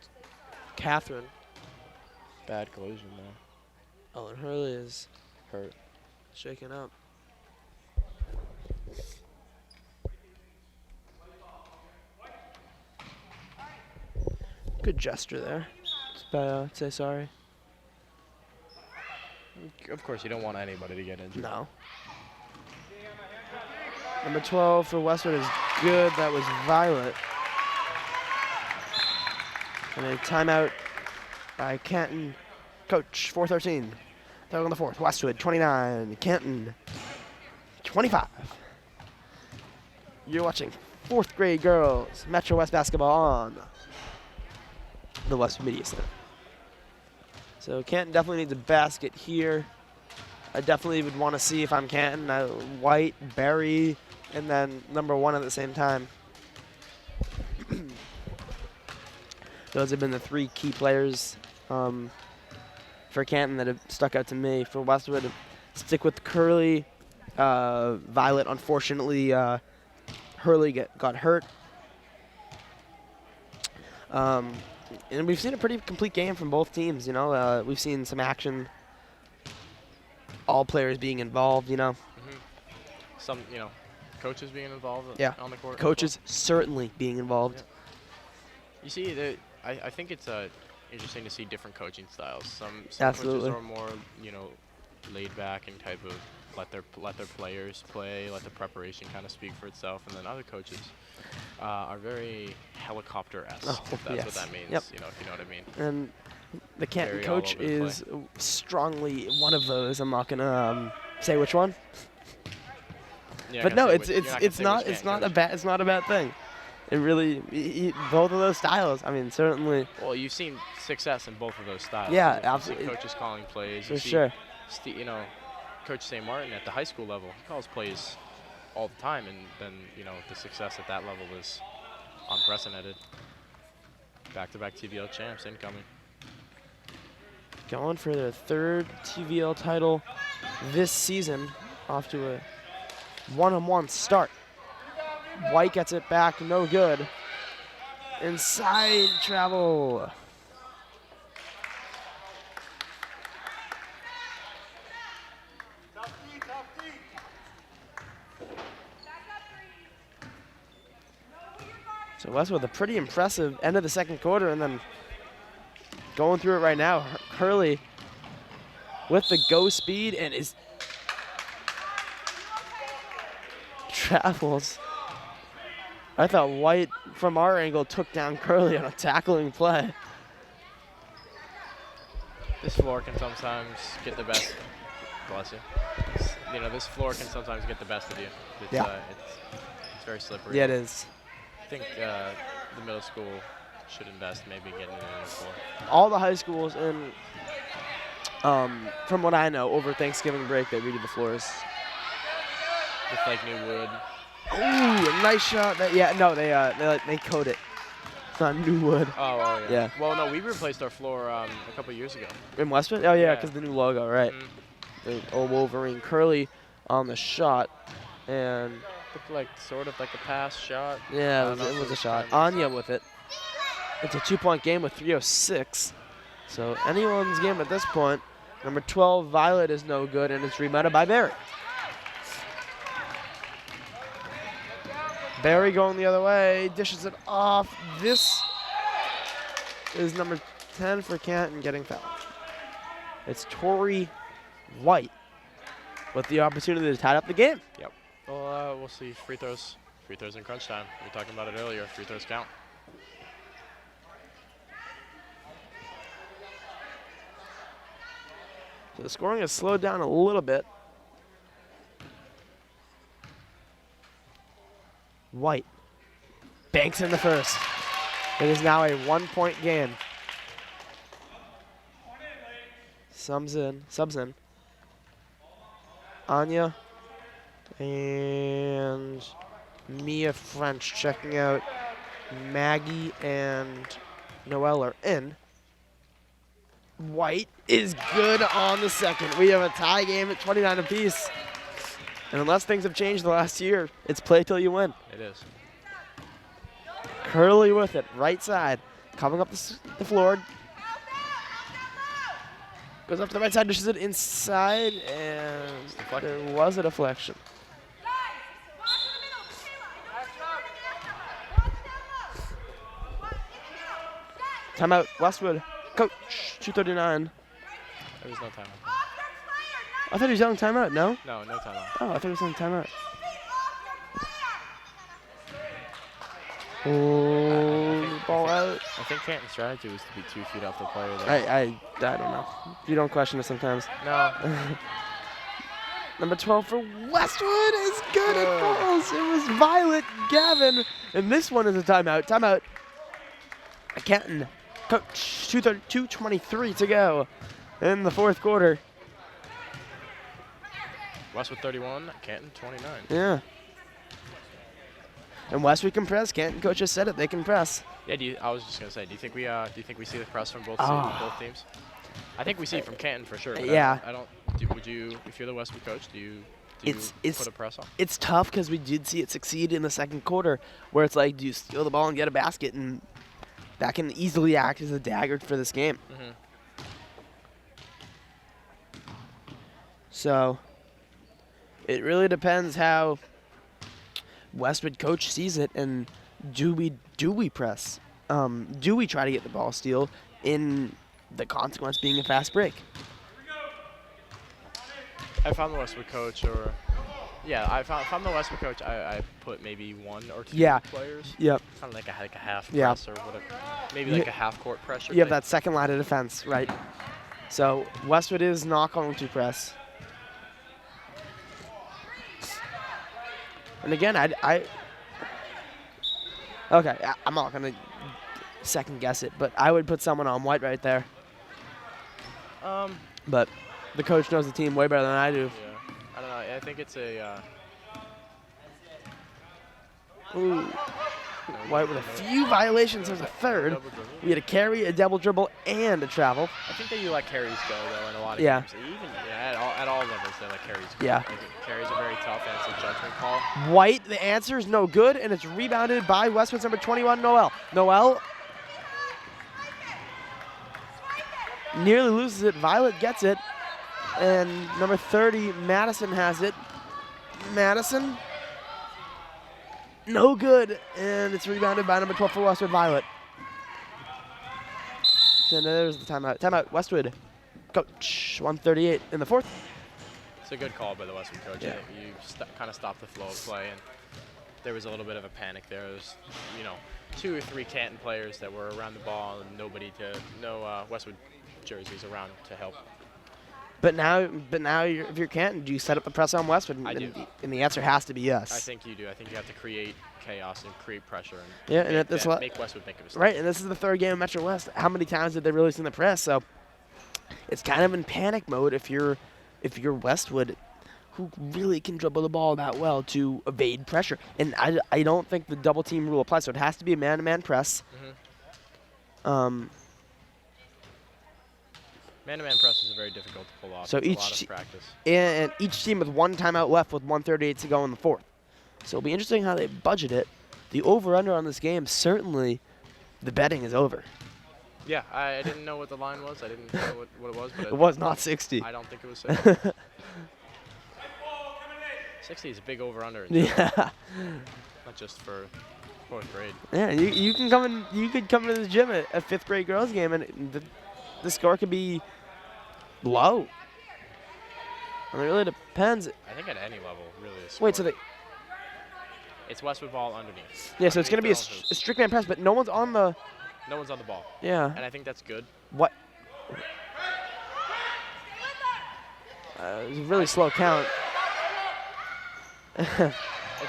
Catherine. Bad collision there. Oh, and Hurley is Hurt. shaken up. Good gesture there. Say sorry. Of course, you don't want anybody to get injured. No. Number 12 for Westwood is good. That was Violet. And a timeout by Canton. Coach, 4:13. Third on the fourth. Westwood, 29. Canton, 25. You're watching 4th grade girls Metro West basketball on the Westwood Media Center. So Canton definitely needs a basket here. I definitely would want to see if I'm Canton, White, Barry, and then number 1 at the same time. Those have been the 3 key players for Canton that have stuck out to me. For Westwood, stick with Curley. Violet, unfortunately, Hurley got hurt. And we've seen a pretty complete game from both teams, We've seen some action, all players being involved, Some, coaches being involved Yeah. on the court. as Coaches certainly being involved. Yeah. You see, I think it's interesting to see different coaching styles. Some Absolutely. coaches are more, laid back and type of let their players play, let the preparation kind of speak for itself, and then other coaches are very helicopter-esque. Oh, if that's yes. what that means. Yep. If you know what I mean. And the Canton Very all coach over the is strongly one of those. I'm not gonna say which one, Yeah, but I no, gotta it's say which- you're it's gonna not say it's which not game, a bad thing. It really both of those styles. I mean, certainly Well, you've seen success in both of those styles. Yeah, You see absolutely. coaches calling plays. for You see, sure. Coach St. Martin at the high school level, he calls plays all the time, and then the success at that level is unprecedented. Back-to-back TVL champs incoming. Going for their 3rd TVL title this season, off to a 1-on-1 start. White gets it back, no good. Inside travel. So Westwood, a pretty impressive end of the second quarter, and then going through it right now. Hurley with the go speed and is travels I thought White, from our angle, took down Curly on a tackling play. This floor can sometimes get the best. Bless you. You know, this floor can sometimes get the best of you. It's, Yeah. It's very slippery. Yeah, it is. I think the middle school should invest maybe getting in the floor. All the high schools, and from what I know, over Thanksgiving break, they redid the floors. With like new wood. Ooh, nice shot. They coat it. It's not new wood. Oh, yeah. Yeah. Well, no, we replaced our floor a couple years ago. In Westwood? Oh, yeah, Yeah. because the new logo, right. The old Wolverine. Curly on the shot. And, Looked like sort of like a pass shot. yeah, I don't know it if was a was shot. timed. Anya with it. It's a 2-point game with 3:06. So anyone's game at this point. Number 12, Violet, is no good, and it's rebounded by Barry. Barry going the other way, dishes it off. This is number 10 for Canton getting fouled. It's Tori White with the opportunity to tie up the game. Yep. Well, we'll see. Free throws in crunch time. We were talking about it earlier. Free throws count. So the scoring has slowed down a little bit. White banks in the first. It is now a 1-point game. Subs in. Anya and Mia French checking out. Maggie and Noelle are in. White is good on the second. We have a tie game at 29 apiece. And unless things have changed the last year, it's play till you win. It is. Curly with it, right side. Coming up the floor. Goes up to the right side, dishes it inside, and there was a deflection. Timeout, Westwood. Coach, 2:39. There was no timeout. I thought he was yelling timeout, no? No timeout. Oh, I thought he was saying timeout. Oh, ball out. I think Canton's strategy was to be 2 feet off the player. I don't know. You don't question it sometimes. No. Number 12 for Westwood is good. It falls. It was Violet Gavin. And this one is a timeout. Timeout. Canton. Coach, 2:23 to go in the fourth quarter. Westwood 31, Canton 29. Yeah. And Westwood can press. Canton coach just said it. They can press. Yeah. I was just gonna say. Do you think we see the press from both teams? I think we see it from Canton for sure. But Yeah. I don't. Would you, if you're the Westwood coach, do you put a press on? It's tough because we did see it succeed in the second quarter, where it's like, do you steal the ball and get a basket, and that can easily act as a dagger for this game. Mm-hmm. So it really depends how Westwood coach sees it, and do we press? Do we try to get the ball steal in the consequence being a fast break? If I'm the Westwood coach, if I'm the Westwood coach, I put maybe 1 or 2 players. Yep. Kind of like a half Yeah. press or whatever. Maybe like a half court pressure. You have thing. that second line of defense, right? So Westwood is not going to press. And again, I'm not going to second guess it, but I would put someone on White right there. But the coach knows the team way better than I do. Yeah. I don't know. I think it's a. Ooh. White with a few violations. There's a third. Double dribble. We had a carry, a double dribble, and a travel. I think that you let carries go though in a lot of Yeah. games. Even at all levels, they let carries go. Yeah. Like, carries are very tough, and it's a judgment call. White, the answer is no good, and it's rebounded by Westwood's number 21, Noelle. Noelle nearly loses it. Violet gets it, and number 30, Madison has it. Madison, no good, and it's rebounded by number 12 for Westwood, Violet. And there's the timeout. Timeout, Westwood. Coach, 1:38 in the fourth. It's a good call by the Westwood coach. Yeah. You kind of stop the flow of play, and there was a little bit of a panic there. There was, 2 or 3 Canton players that were around the ball and no Westwood jerseys around to help. But now, if you're Canton, do you set up the press on Westwood? I do. And the answer has to be yes. I think you do. I think you have to create chaos and create pressure and make Westwood make a mistake. Right, and this is the 3rd game of Metro West. How many times did they release in the press? So it's kind of in panic mode if you're Westwood, who really can dribble the ball that well to evade pressure. And I don't think the double team rule applies, so it has to be a man-to-man press. Mm-hmm. Man-to-man press is very difficult to pull off. So it's a lot of practice. And each team with 1 timeout left with 1:38 to go in the 4th. So it'll be interesting how they budget it. The over-under on this game, certainly the betting is over. Yeah, I didn't know what the line was. I didn't know what it was. But it was not 60. I don't think it was 60. 60 is a big over-under. Yeah. Not just for 4th grade. Yeah, you can come in. You could come into the gym at a 5th grade girls game, and the score could be low. I mean, it really depends. I think at any level, really. Wait, so it's Westwood ball underneath. Yeah, so it's going to be a strict man press, but no one's on the. No one's on the ball. Yeah. And I think that's good. What? It was a really slow count.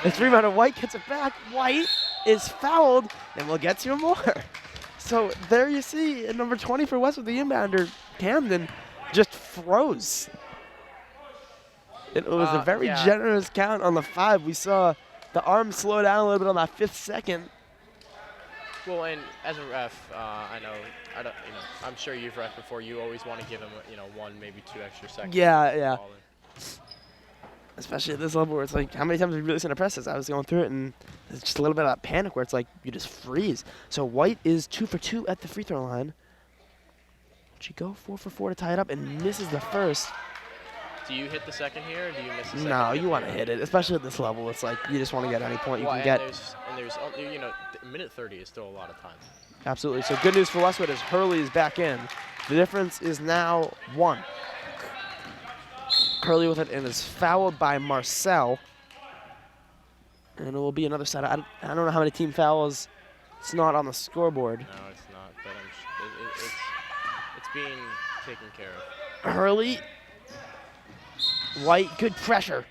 It's rebounded. White gets it back. White is fouled, and we'll get to more. So there you see, at number 20 for Westwood, the inbounder, Camden, just froze. It was a very generous count on the 5. We saw the arm slow down a little bit on that 5th second. Well, and as a ref, I'm sure you've ref before. You always want to give him, 1, maybe 2 extra seconds. Yeah. Especially at this level where it's like, how many times have we really seen a press? I was going through it, and it's just a little bit of that panic where it's like you just freeze. So White is 2 for 2 at the free throw line. She go 4 for 4 to tie it up and misses the first. Do you hit the second here, or do you miss the second? No, you want to hit it, especially at this level. It's like you just want to get any point you can get. There's minute 30 is still a lot of time. Absolutely. So good news for Westwood as Hurley is back in. The difference is now 1. Hurley with it and is fouled by Marcel. And it will be another set. I don't know how many team fouls. It's not on the scoreboard. No, it's not, but it's being taken care of. Hurley. White, good pressure.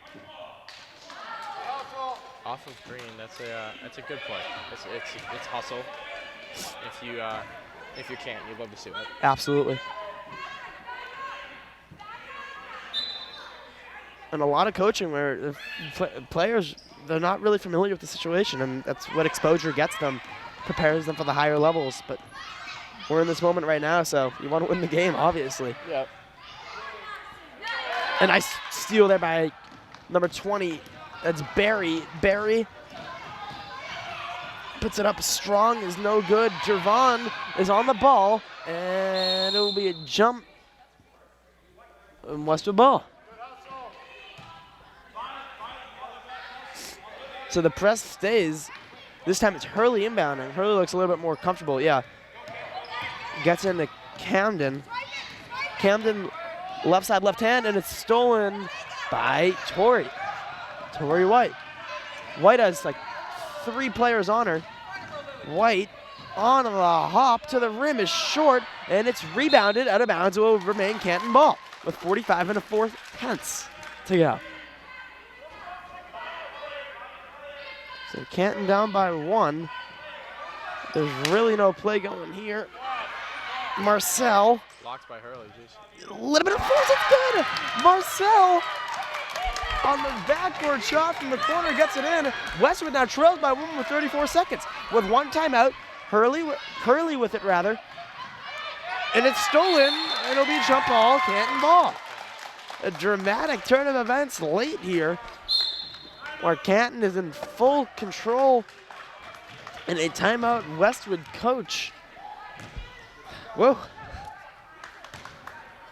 Off of Green, that's a good play. It's hustle. If you can't, you'd love to see that. Absolutely. And a lot of coaching where players, they're not really familiar with the situation, and that's what exposure gets them, prepares them for the higher levels. But we're in this moment right now, so you want to win the game, obviously. Yeah. A nice steal there by number 20. That's Barry. Barry puts it up strong, is no good. Jervon is on the ball, and it will be a jump. And Westwood ball. So the press stays. This time it's Hurley inbounding. Hurley looks a little bit more comfortable. Yeah. Gets into Camden. Camden left side, left hand, and it's stolen by Tori. Tori White. White has like 3 players on her. White on the hop to the rim is short, and it's rebounded out of bounds. It will remain Canton ball with 45 1/4 to go. So Canton down by 1. There's really no play going here. Marcel. Blocked by Hurley, jeez. A little bit of force, it's good. Marcel on the backboard shot from the corner gets it in. Westwood now trails by 1 with 34 seconds. With 1 timeout, Hurley with it rather. And it's stolen, and it'll be a jump ball, Canton ball. A dramatic turn of events late here, where Canton is in full control. And a timeout Westwood coach. Whoa.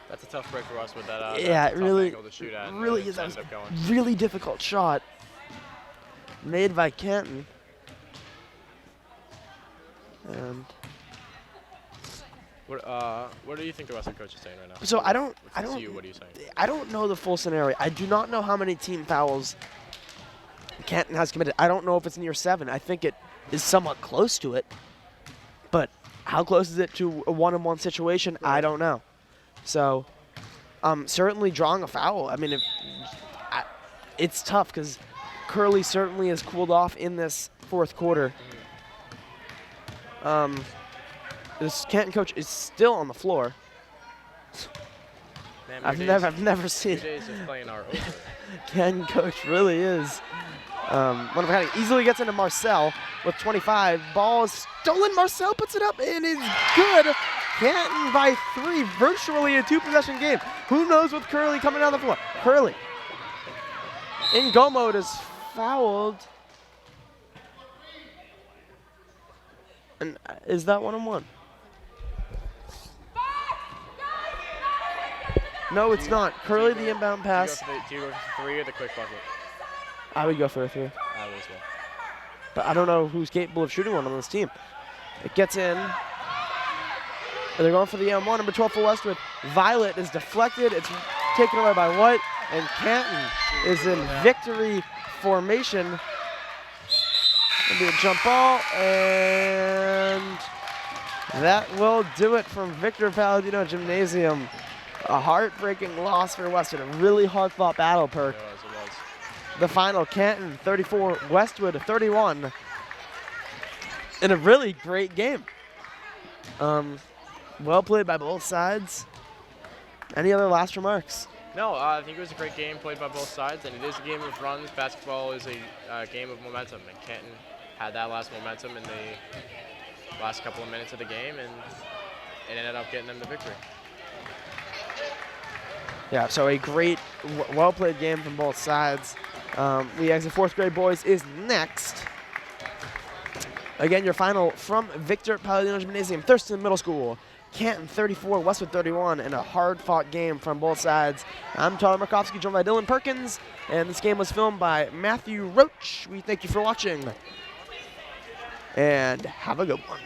That's a tough break for us with that. Yeah, it really is. That was a really difficult shot made by Canton. And what do you think the Westwood coach is saying right now? so what are you saying? I don't know the full scenario. I do not know how many team fouls Canton has committed. I don't know if it's near 7. I think it is somewhat close to it. But how close is it to a 1-on-1 situation? I don't know. So, certainly drawing a foul. I mean, it's tough because Curley certainly has cooled off in this fourth quarter. This Canton coach is still on the floor. Man, I've never seen. 2 days of playing are over. Canton coach really is. One of a kind. Easily gets into Marcel with 25. Ball is stolen. Marcel puts it up and is good. Canton by 3, virtually a 2-possession game. Who knows with Curley coming down the floor? Curley in go mode is fouled. And is that 1-on-1? No, it's not. Curley the inbound pass. Do you go for the 3 or the quick bucket? I would go for a 3. I would as well. But I don't know who's capable of shooting one on this team. It gets in. And they're going for the M1. Number 12 for Westwood. Violet is deflected. It's taken away by White. And Canton is in victory formation. It'll be a jump ball. And that will do it from Victor Palladino Gymnasium. A heartbreaking loss for Westwood. A really hard-fought battle, Perk. It was. The final, Canton 34, Westwood 31. In a really great game. Well played by both sides. Any other last remarks? No, I think it was a great game played by both sides, and it is a game of runs. Basketball is a game of momentum, and Canton had that last momentum in the last couple of minutes of the game, and it ended up getting them the victory. Yeah, so a great, well-played game from both sides. We Exit 4th grade boys is next. Again, your final from Victor Palladino Gymnasium, Thurston Middle School. Canton 34, Westwood 31, and a hard-fought game from both sides. I'm Tyler Markovsky, joined by Dylan Perkins, and this game was filmed by Matthew Roach. We thank you for watching, and have a good one.